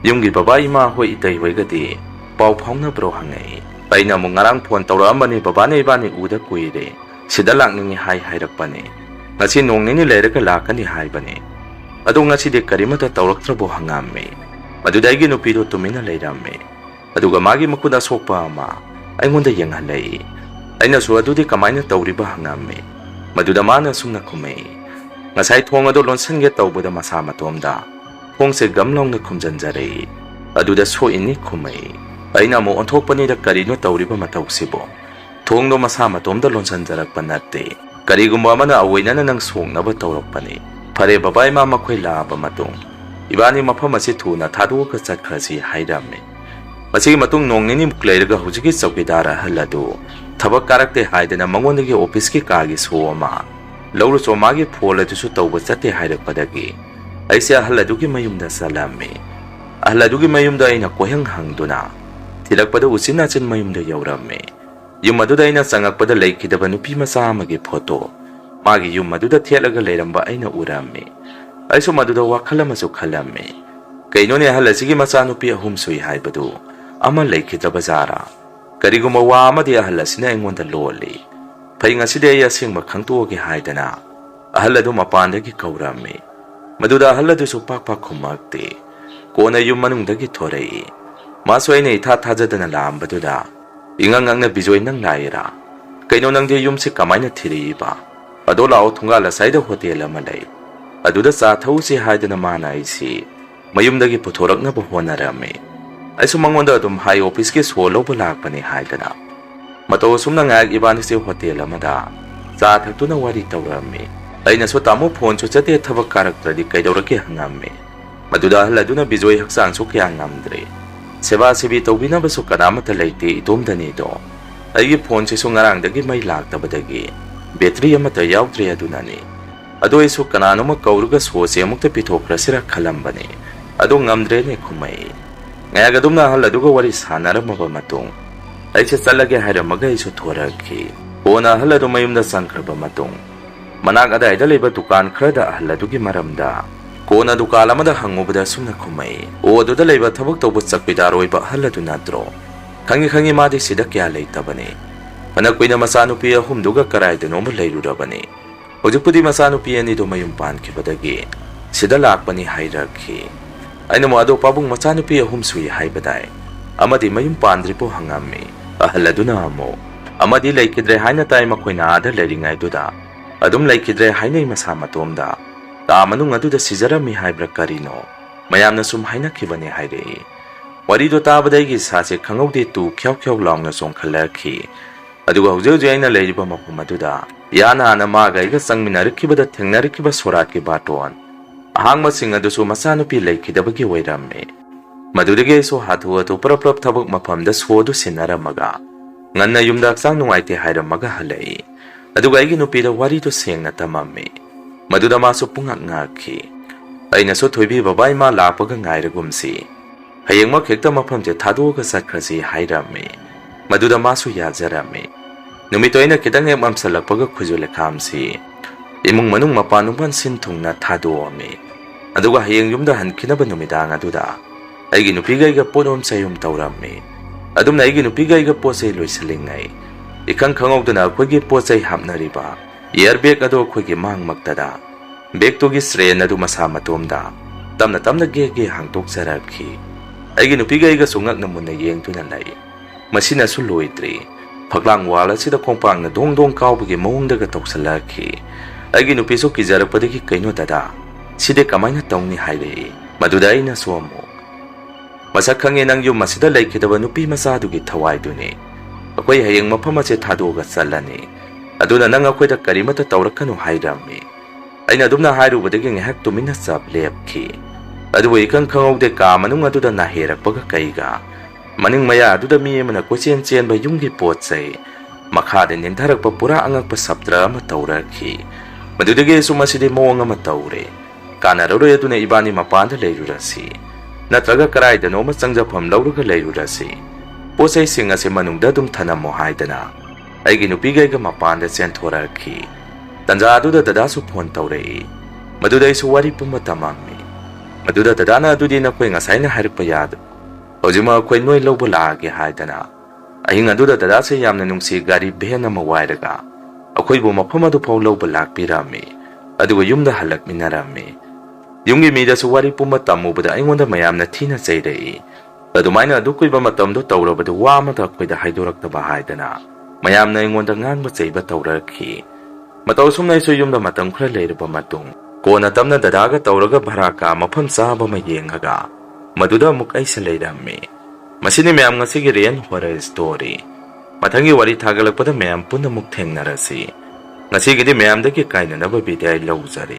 ꯌꯨꯝꯒꯤ ꯕꯕꯥ ꯏꯃꯥ ꯍꯣꯏ ꯏꯇꯩ ꯍꯣꯏꯒꯗꯤ ꯄꯥꯎ ꯐꯥꯎꯅꯕ꯭ꯔꯣ ꯍꯪꯉꯛꯏ꯫ ꯑꯩꯅ ꯑꯃꯨꯛ ꯉꯔꯥꯡ ꯐꯣꯟ ꯇꯧꯔꯛꯑꯝꯕꯅꯤ, ꯕꯕꯥꯅ ꯏꯕꯥꯅꯤ ꯎꯗ ꯀꯨꯏꯔꯦ, ꯁꯤꯗ ꯂꯥꯛꯅꯤꯡꯉꯤ ꯍꯥꯏꯔꯛꯄꯅꯤ꯫ ꯉꯁꯤ ꯅꯣꯡ ꯅꯤꯅꯤ ꯂꯩꯔꯒ ꯂꯥꯛꯀꯅꯤ ꯍꯥꯏꯕꯅꯤ꯫ ꯑꯗꯣ ꯉꯁꯤꯗꯤ ꯀꯔꯤꯃꯠꯇ ꯇꯧꯔꯛꯇ꯭ꯔꯕꯣ ꯍꯪꯉꯝꯃꯤ꯫ ꯃꯗꯨꯗ ꯑꯩꯒꯤ ꯅꯨꯄꯤꯗꯣ ꯇꯨꯃꯤꯟꯅ ꯂꯩꯔꯝꯃꯤ꯫ ꯑꯗꯨꯒ ꯃꯥꯒꯤ ꯃꯈꯨꯠ ꯑꯁꯣꯛꯄ ꯑꯃ ꯑꯩꯉꯣꯟꯗ ꯌꯦꯡꯍꯜꯂꯛꯏ꯫ ꯑꯩꯅꯁꯨ ꯑꯗꯨꯗꯤ ꯀꯃꯥꯏꯅ ꯇꯧꯔꯤꯕ ꯍꯪꯉꯝꯃꯤ꯫ ꯃꯗꯨꯗ ꯃꯥꯅ ꯁꯨꯝꯅ ꯈꯨꯝꯃꯛꯏ, ꯉꯁꯥꯏ ꯊꯣꯡ ꯑꯗꯣ ꯂꯣꯟꯁꯤꯟꯒꯦ ꯇꯧꯕꯗ ꯃꯁꯥ ꯃꯇꯣꯝꯗ ꯊꯣꯡꯁꯦ ꯒꯝ ꯂꯥꯎꯅ ꯈꯨꯝꯖꯤꯟꯖꯔꯛꯏ꯫ ꯑꯗꯨꯗ ꯁꯣꯛꯏꯅꯤ ꯈꯨꯝꯃꯛꯏ꯫ ꯑꯩꯅ ꯑꯃꯨꯛ ꯑꯣꯟꯊꯣꯛꯄꯅꯤꯗ ꯀꯔꯤꯅꯣ ꯇꯧꯔꯤꯕ ꯃꯇꯧꯁꯤꯕꯣ? ꯊꯣꯡꯗꯣ ꯃꯁꯥ ꯃꯇꯣꯝꯗ ꯂꯣꯟꯁꯤꯟꯖꯔꯛꯄ ꯅꯠꯇꯦ, ꯀꯔꯤꯒꯨꯝꯕ ꯑꯃꯅ ꯑꯑꯣꯏꯅꯅ ꯅꯪ ꯁꯣꯛꯅꯕ ꯇꯧꯔꯛꯄꯅꯤ꯫ ꯐꯔꯦ, ꯕꯕꯥ ꯏꯃꯥ ꯃꯈꯣꯏ ꯂꯥꯛꯑꯕ ꯃꯇꯨꯡ ꯏꯕꯥꯅꯤ ꯃꯐꯝ ꯑꯁꯤ ꯊꯨꯅ ꯊꯥꯗꯣꯛꯑꯒ ꯆꯠꯈ꯭ꯔꯁꯤ ꯍꯥꯏꯔꯝꯃꯤ꯫ ꯃꯁꯤꯒꯤ ꯃꯇꯨꯡ ꯅꯣꯡ ꯅꯤꯅꯤꯃꯨꯛ ꯂꯩꯔꯒ ꯍꯧꯖꯤꯛꯀꯤ ꯆꯧꯀꯤꯗꯥꯔ ꯑꯍꯜ ꯑꯗꯨ ꯊꯕꯛ ꯀꯥꯔꯛꯇꯦ ꯍꯥꯏꯗꯅ ꯃꯉꯣꯟꯗꯒꯤ ꯑꯣꯐꯤꯁꯀꯤ ꯀꯥꯒꯤ ꯁꯣ ꯑꯃ ꯂꯧꯔꯨꯆꯣ ꯃꯥꯒꯤ ꯐꯣꯜ ꯑꯗꯨꯁꯨ ꯇꯧꯕ ꯆꯠꯇꯦ ꯍꯥꯏꯔꯛꯄꯗꯒꯤ ꯑꯩꯁꯦ ꯑꯍꯜ ꯑꯗꯨꯒꯤ ꯃꯌꯨꯝꯗ ꯆꯠꯂꯝꯃꯤ꯫ ꯑꯍꯜ ꯑꯗꯨꯒꯤ ꯃꯌꯨꯝꯗ ꯑꯩꯅ ꯀꯣꯏꯍꯪ ꯍꯪꯗꯨꯅ ꯊꯤꯔꯛꯄꯗ ꯎꯆꯤꯟ ꯅꯥꯆꯤꯟ ꯃꯌꯨꯝꯗ ꯌꯧꯔꯝꯃꯤ꯫ ꯌꯨꯝ ꯑꯗꯨꯗ ꯑꯩꯅ ꯆꯪꯉꯛꯄꯗ ꯂꯩꯈꯤꯗꯕ ꯅꯨꯄꯤ ꯃꯆꯥ ꯑꯃꯒꯤ ꯐꯣꯇꯣ ꯃꯥꯒꯤ ꯌꯨꯝ ꯑꯗꯨꯗ ꯊꯦꯠꯂꯒ ꯂꯩꯔꯝꯕ ꯑꯩꯅ ꯎꯔꯝꯃꯤ꯫ ꯑꯩꯁꯨ ꯃꯗꯨꯗ ꯋꯥꯈꯜ ꯑꯃꯁꯨ ꯈꯜꯂꯝꯃꯤ꯫ ꯀꯩꯅꯣꯅꯦ, ꯑꯍꯜ ꯑꯁꯤꯒꯤ ꯃꯆꯥꯅꯨꯄꯤ ꯑꯍꯨꯝ ꯁꯨꯏ ꯍꯥꯏꯕꯗꯨ ꯑꯃ ꯂꯩꯈꯤꯗ꯭ꯔꯕꯖꯥꯔꯥ? ꯀꯔꯤꯒꯨꯝꯕ ꯋꯥ ꯑꯃꯗꯤ ꯑꯍꯜ ꯑꯁꯤꯅ ꯑꯩꯉꯣꯟꯗ ꯂꯣꯜꯂꯤ꯫ ꯐꯩ, ꯉꯁꯤꯗꯤ ꯑꯩ ꯑꯁꯦꯡꯕ ꯈꯪꯇꯣꯛꯑꯒꯦ ꯍꯥꯏꯗꯅ ꯑꯍꯜ ꯑꯗꯨ ꯃꯄꯥꯟꯗꯒꯤ ꯀꯧꯔꯝꯃꯤ꯫ ꯃꯗꯨꯗ ꯑꯍꯜ ꯑꯗꯨꯁꯨ ꯄꯥꯛ ꯄꯥꯛ ꯈꯨꯝꯃꯛꯇꯦ꯫ ꯀꯣꯟꯅ ꯌꯨꯝ ꯃꯅꯨꯡꯗꯒꯤ ꯊꯣꯔꯛꯏ꯫ ꯃꯥꯁꯨ ꯑꯩꯅ ꯏꯊꯥ ꯊꯥꯖꯗꯅ ꯂꯥꯛꯑꯝꯕꯗꯨꯗ ꯏꯉꯛ ꯉꯛꯅ ꯕꯤꯖꯣꯏ ꯅꯪ ꯂꯥꯛꯏꯔꯥ? ꯀꯩꯅꯣ ꯅꯪꯗꯤ ꯌꯨꯝꯁꯤ ꯀꯃꯥꯏꯅ ꯊꯤꯔꯛꯏꯕ? ꯑꯗꯣ ꯂꯥꯛꯑꯣ, ꯊꯣꯡꯒꯥꯜ ꯑꯁꯥꯏꯗ ꯍꯣꯇꯦꯜ ꯑꯃ ꯂꯩ, ꯑꯗꯨꯗ ꯆꯥ ꯊꯛꯎꯁꯤ ꯍꯥꯏꯗꯅ ꯃꯥꯅ ꯑꯩꯁꯤ ꯃꯌꯨꯝꯗꯒꯤ ꯄꯨꯊꯣꯔꯛꯅꯕ ꯍꯣꯠꯅꯔꯝꯃꯤ꯫ ꯑꯩꯁꯨ ꯃꯉꯣꯟꯗ ꯑꯗꯨꯝ ꯍꯥꯏ ꯑꯣꯐꯤꯁꯀꯤ ꯁꯣ ꯂꯧꯕ ꯂꯥꯛꯄꯅꯤ ꯍꯥꯏꯗꯅ ꯃꯇꯧ ꯑꯁꯨꯝꯅ ꯉꯥꯏꯍꯥꯛ ꯏꯕꯥꯅꯤꯁꯦ ꯍꯣꯇꯦꯜ ꯑꯃꯗ ꯆꯥ ꯊꯛꯇꯨꯅ ꯋꯥꯔꯤ ꯇꯧꯔꯝꯃꯤ꯫ ꯑꯩꯅꯁꯨ ꯇꯥꯃꯣ ꯐꯣꯟꯁꯨ ꯆꯠꯇꯦ, ꯊꯕꯛ ꯀꯥꯔꯛꯇ꯭ꯔꯗꯤ ꯀꯩꯗꯧꯔꯛꯀꯦ ꯍꯪꯉꯝꯃꯤ꯫ ꯃꯗꯨꯗ ꯑꯍꯜ ꯑꯗꯨꯅ ꯕꯤꯖꯣꯏ ꯍꯛꯆꯥꯡꯁꯨ ꯀꯌꯥ ꯉꯝꯗ꯭ꯔꯦ, ꯁꯦꯕꯥ ꯁꯦꯕꯤ ꯇꯧꯕꯤꯅꯕꯁꯨ ꯀꯅꯥꯃꯠꯇ ꯂꯩꯇꯦ, ꯏꯇꯣꯝꯗꯅꯤꯗꯣ꯫ ꯑꯩꯒꯤ ꯐꯣꯟꯁꯤꯁꯨ ꯉꯔꯥꯡꯗꯒꯤ ꯃꯩ ꯂꯥꯛꯇꯕꯗꯒꯤ ꯕꯦꯇ꯭ꯔꯤ ꯑꯃꯠꯇ ꯌꯥꯎꯗ꯭ꯔꯦ, ꯑꯗꯨꯅꯅꯤ꯫ ꯑꯗꯣ ꯑꯩꯁꯨ ꯀꯅꯥꯅꯣꯃ ꯀꯧꯔꯒ ꯁꯣꯁꯦ ꯑꯃꯨꯛꯇ ꯄꯤꯊꯣꯛꯈ꯭ꯔꯁꯤꯔ ꯈꯜꯂꯝꯕꯅꯤ, ꯑꯗꯣ ꯉꯝꯗ꯭ꯔꯦꯅꯦ ꯈꯨꯝꯃꯛꯏ꯫ ꯉꯥꯏꯍꯥꯛ ꯑꯗꯨꯝꯅ ꯑꯍꯜ ꯑꯗꯨꯒ ꯋꯥꯔꯤ ꯁꯥꯟꯅꯔꯝꯃꯕ ꯃꯇꯨꯡ ꯑꯩꯁꯦ ꯆꯠꯂꯒꯦ ꯍꯥꯏꯔꯝꯃꯒ ꯑꯩꯁꯨ ꯊꯣꯔꯛꯈꯤ꯫ ꯀꯣꯟꯅ ꯑꯍꯜ ꯑꯗꯨ ꯃꯌꯨꯝꯗ ꯆꯪꯈ꯭ꯔꯕ ꯃꯇꯨꯡ ꯃꯅꯥꯛ ꯑꯗꯥꯏꯗ ꯂꯩꯕ ꯗꯨꯀꯥꯟ ꯈꯔꯗ ꯑꯍꯜ ꯑꯗꯨꯒꯤ ꯃꯔꯝꯗ ꯀꯣꯟꯅ ꯗꯨꯀꯥꯟ ꯑꯃꯗ ꯍꯪꯉꯨꯕꯗ ꯁꯨꯝꯅ ꯈꯨꯝꯃꯛꯏ, ꯑꯣ, ꯑꯗꯨꯗ ꯂꯩꯕ ꯊꯕꯛ ꯇꯧꯕ ꯆꯧꯀꯤꯗꯥꯔ ꯑꯣꯏꯕ ꯑꯍꯜ ꯑꯗꯨ ꯅꯠꯇ꯭ꯔꯣ? ꯈꯪꯉꯤ ꯈꯪꯉꯤ, ꯃꯥꯗꯤ ꯁꯤꯗ ꯀꯌꯥ ꯂꯩꯇꯕꯅꯤ꯫ ꯐꯅ ꯀꯨꯏꯅ ꯃꯆꯥꯅꯨꯄꯤ ꯑꯍꯨꯝꯗꯨꯒ ꯀꯔꯥꯏꯗꯅꯣꯃ ꯂꯩꯔꯨꯔꯕꯅꯤ꯫ ꯍꯧꯖꯤꯛꯄꯨꯗꯤ ꯃꯆꯥꯅꯨꯄꯤ ꯑꯅꯤꯗꯨ ꯃꯌꯨꯝ ꯄꯥꯟꯈꯤꯕꯗꯒꯤ ꯁꯤꯗ ꯂꯥꯛꯄꯅꯤ ꯍꯥꯏꯔꯛꯈꯤ꯫ ꯑꯩꯅ ꯑꯗꯣ ꯄꯥꯕꯨꯡ ꯃꯆꯥꯅꯨꯄꯤ ꯑꯍꯨꯝ ꯁꯨꯏ ꯍꯥꯏꯕꯗꯥꯏ, ꯑꯃꯗꯤ ꯃꯌꯨꯝ ꯄꯥꯟꯗ꯭ꯔꯤꯕꯣ ꯍꯪꯉꯝꯃꯤ꯫ ꯑꯍꯜ ꯑꯗꯨꯅ ꯑꯃꯨꯛ ꯑꯃꯗꯤ ꯂꯩꯈꯤꯗ꯭ꯔꯦ ꯍꯥꯏꯅ ꯇꯥꯏ, ꯃꯈꯣꯏꯅ ꯑꯥꯗ ꯂꯩꯔꯤꯉꯩꯗꯨꯗ ꯑꯗꯨꯝ ꯂꯩꯈꯤꯗ꯭ꯔꯦ ꯍꯥꯏꯅꯩ ꯃꯁꯥ ꯃꯇꯣꯝꯗ ꯀꯥ ꯃꯅꯨꯡ ꯑꯗꯨꯗ ꯁꯤꯖꯔꯝꯃꯤ ꯍꯥꯏꯕ꯭ꯔꯥ ꯀꯔꯤꯅꯣ, ꯃꯌꯥꯝꯅ ꯁꯨꯝ ꯍꯥꯏꯅꯈꯤꯕꯅꯤ ꯍꯥꯏꯔꯛꯏ꯫ ꯋꯥꯔꯤꯗꯣ ꯇꯥꯕꯗ ꯑꯩꯒꯤ ꯏꯁꯥꯁꯦ ꯈꯪꯍꯧꯗꯦ ꯇꯨ ꯈ꯭ꯌꯥꯎ ꯈ꯭ꯌꯥꯎ ꯂꯥꯎꯅ ꯆꯣꯡꯈꯠꯂꯛꯈꯤ꯫ ꯑꯗꯨꯒ ꯍꯧꯖꯤꯛ ꯍꯧꯖꯤꯛ ꯑꯩꯅ ꯂꯩꯔꯤꯕ ꯃꯐꯝ ꯑꯗꯨꯗ ꯏꯍꯥꯟ ꯍꯥꯟꯅ ꯃꯥꯒ ꯑꯩꯒ ꯆꯪꯃꯤꯟꯅꯔꯛꯈꯤꯕꯗ ꯊꯦꯡꯅꯔꯛꯈꯤꯕ ꯁꯣꯔꯥꯠꯀꯤ ꯕꯥꯇꯣꯟ ꯑꯍꯥꯡꯕꯁꯤꯡ ꯑꯗꯨꯁꯨ ꯃꯆꯥꯅꯨꯄꯤ ꯂꯩꯈꯤꯗꯕꯒꯤ ꯑꯣꯏꯔꯝꯃꯤ꯫ ꯃꯗꯨꯗꯒꯤ ꯑꯩꯁꯨ ꯍꯥꯊꯨ ꯍꯥꯊꯨ ꯄꯨꯔꯞ ꯄꯨꯔꯞ ꯊꯕꯛ ꯃꯐꯝꯗ ꯁꯣ ꯑꯗꯨ ꯁꯤꯟꯅꯔꯝꯃꯒ ꯉꯟꯅ ꯌꯨꯝꯗ ꯍꯛꯆꯥꯡ ꯅꯨꯡꯉꯥꯏꯇꯦ ꯍꯥꯏꯔꯝꯃꯒ ꯍꯜꯂꯛꯏ꯫ ꯑꯗꯨꯒ ꯑꯩꯒꯤ ꯅꯨꯄꯤꯗ ꯋꯥꯔꯤꯗꯨ ꯁꯦꯡꯅ ꯇꯝꯃꯝꯃꯤ꯫ ꯃꯗꯨꯗ ꯃꯥꯁꯨ ꯄꯨꯡꯉꯛ ꯉꯛꯈꯤ꯫ ꯑꯩꯅꯁꯨ ꯊꯣꯏꯕꯤ ꯕꯕꯥ ꯏꯃꯥ ꯂꯥꯛꯄꯒ ꯉꯥꯏꯔꯒꯨꯝꯁꯤ, ꯍꯌꯦꯡꯃꯛ ꯍꯦꯛꯇ ꯃꯐꯝꯁꯦ ꯊꯥꯗꯣꯛꯑꯒ ꯆꯠꯈ꯭ꯔꯁꯤ ꯍꯥꯏꯔꯝꯃꯤ꯫ ꯃꯗꯨꯗ ꯃꯥꯁꯨ ꯌꯥꯖꯔꯝꯃꯤ꯫ ꯅꯨꯃꯤꯠꯇꯣ ꯑꯩꯅ ꯈꯤꯇꯪ ꯍꯦꯛ ꯃꯝꯁꯜꯂꯛꯄꯒ ꯈꯨꯖꯨ ꯂꯩꯈꯥꯝꯁꯤ ꯏꯃꯨꯡ ꯃꯅꯨꯡ ꯃꯄꯥꯟ ꯅꯨꯡꯄꯥꯟ ꯁꯤꯟ ꯊꯨꯡꯅ ꯊꯥꯗꯣꯛꯑꯝꯃꯤ꯫ ꯑꯗꯨꯒ ꯍꯌꯦꯡ ꯌꯨꯝꯗ ꯍꯟꯈꯤꯅꯕ ꯅꯨꯃꯤꯗꯥꯡ ꯑꯗꯨꯗ ꯑꯩꯒꯤ ꯅꯨꯄꯤꯒ ꯑꯩꯒ ꯄꯣꯠꯌꯣꯝ ꯆꯩꯌꯣꯝ ꯇꯧꯔꯝꯃꯤ꯫ ꯑꯗꯨꯝꯅ ꯑꯩꯒꯤ ꯅꯨꯄꯤꯒ ꯑꯩꯒ ꯄꯣꯠ ꯆꯩ ꯂꯣꯏꯁꯤꯜꯂꯤꯉꯩ ꯏꯈꯪ ꯈꯪꯍꯧꯗꯅ ꯑꯩꯈꯣꯏꯒꯤ ꯄꯣꯠ ꯆꯩ ꯍꯥꯞꯅꯔꯤꯕ ꯏꯌꯔ ꯕꯦꯒ ꯑꯗꯨ ꯑꯩꯈꯣꯏꯒꯤ ꯃꯥꯡꯃꯛꯇꯗ ꯕꯦꯒꯇꯨꯒꯤ ꯆ꯭ꯔꯦꯟ ꯑꯗꯨ ꯃꯁꯥ ꯃꯇꯣꯝꯗ ꯇꯞꯅ ꯇꯞꯅ ꯒꯦ ꯒꯦ ꯍꯥꯡꯗꯣꯛꯆꯔꯛꯈꯤ꯫ ꯑꯩꯒꯤ ꯅꯨꯄꯤꯒ ꯑꯩꯒꯁꯨ ꯉꯛꯅ ꯃꯨꯟꯅ ꯌꯦꯡꯗꯨꯅ ꯂꯩ꯫ ꯃꯁꯤꯅꯁꯨ ꯂꯣꯏꯗ꯭ꯔꯤ, ꯐꯛꯂꯥꯡ ꯋꯥꯜ ꯑꯁꯤꯗ ꯈꯣꯡꯄꯥꯛꯅ ꯗꯣꯡ ꯗꯣꯡ ꯀꯥꯎꯕꯒꯤ ꯃꯑꯣꯡꯗꯒ ꯇꯧꯁꯜꯂꯛꯈꯤ꯫ ꯑꯩꯒꯤ ꯅꯨꯄꯤꯁꯨ ꯀꯤꯖꯔꯛꯄꯗꯒꯤ ꯀꯩꯅꯣ ꯗꯗꯥ, ꯁꯤꯗꯤ ꯀꯃꯥꯏꯅ ꯇꯧꯅꯤ ꯍꯥꯏꯔꯛꯏ꯫ ꯃꯗꯨꯗ ꯑꯩꯅꯁꯨ ꯑꯃꯨꯛ ꯃꯁꯛ ꯈꯪꯉꯦ, ꯅꯪ ꯌꯨꯝ ꯑꯁꯤꯗ ꯂꯩꯈꯤꯗꯕ ꯅꯨꯄꯤ ꯃꯆꯥꯗꯨꯒꯤ ꯊꯋꯥꯏꯗꯨꯅꯤ꯫ ꯑꯩꯈꯣꯏ ꯍꯌꯦꯡ ꯃꯐꯝ ꯑꯁꯤ ꯊꯥꯗꯣꯛꯑꯒ ꯆꯠꯂꯅꯤ, ꯑꯗꯨꯅ ꯅꯪ ꯑꯩꯈꯣꯏꯗ ꯀꯔꯤꯃꯠꯇ ꯇꯧꯔꯛꯀꯅꯨ ꯍꯥꯏꯔꯝꯃꯤ꯫ ꯑꯩꯅ ꯑꯗꯨꯝꯅ ꯍꯥꯏꯔꯨꯕꯗꯒꯤ ꯉꯥꯏꯍꯥꯛ ꯇꯨꯃꯤꯟꯅ ꯆꯞ ꯂꯦꯞꯈꯤ꯫ ꯑꯗꯨꯕꯨ ꯏꯈꯪ ꯈꯪꯍꯧꯗꯦ ꯀꯥ ꯃꯅꯨꯡ ꯑꯗꯨꯗ ꯅꯥꯍꯦꯔꯛꯄꯒ ꯀꯩꯒ ꯃꯅꯤꯡ ꯃꯌꯥ ꯑꯗꯨꯗ ꯃꯤ ꯑꯃꯅ ꯀꯣꯏꯆꯦꯟ ꯆꯦꯟꯕ ꯌꯨꯝꯒꯤ ꯄꯣꯠ ꯆꯩ ꯃꯈꯥꯗ ꯅꯦꯟꯊꯔꯛꯄ ꯄꯨꯔꯥ ꯑꯉꯛꯄ ꯁꯞꯇ꯭ꯔ ꯑꯃ ꯇꯧꯔꯛꯈꯤ꯫ Madudagi sumasidi moong ama taure. Kanararo yatuna ibani mapanda leirurasi. Natraga karay da noma sangjapam lauruga leirurasi. Posay singa si manungda dum tanamo haidana. Ay ginupigay ka mapanda sentorarki. Tanja aduda dadasu phone taurei. Maduday su wari pumatamami. Maduda dadana adudi na koy ngasay na haripayado. Ojima koy noy lobo laage haidana. Ahing aduda dadase yamna nungsi gari behen na mawairaga. Akoy bu mafam adu phaw lobo lakpirami. Aduga yumda halak minarami. Yungi mida su wari pumatamubada aingonda mayamna thina chairei. Adumaina adu koy ba matamdo taurabadu wa mata koy da haidoraktaba haidana. Mayamna aingonda ngangba chaiba taurarki. Matau sumnai su yumda matam khra leirba matung. Kona tamna dadaga tauraga bharaka mafam saba ma yenghaga. Maduda muk aisa leirami. Masini mayam ngasigi riyan horror story. Mathangi wari thagalakpada mayam punna muk thengnarasi. Ngasigidi mayamdagi kainanaba bidai lauzari.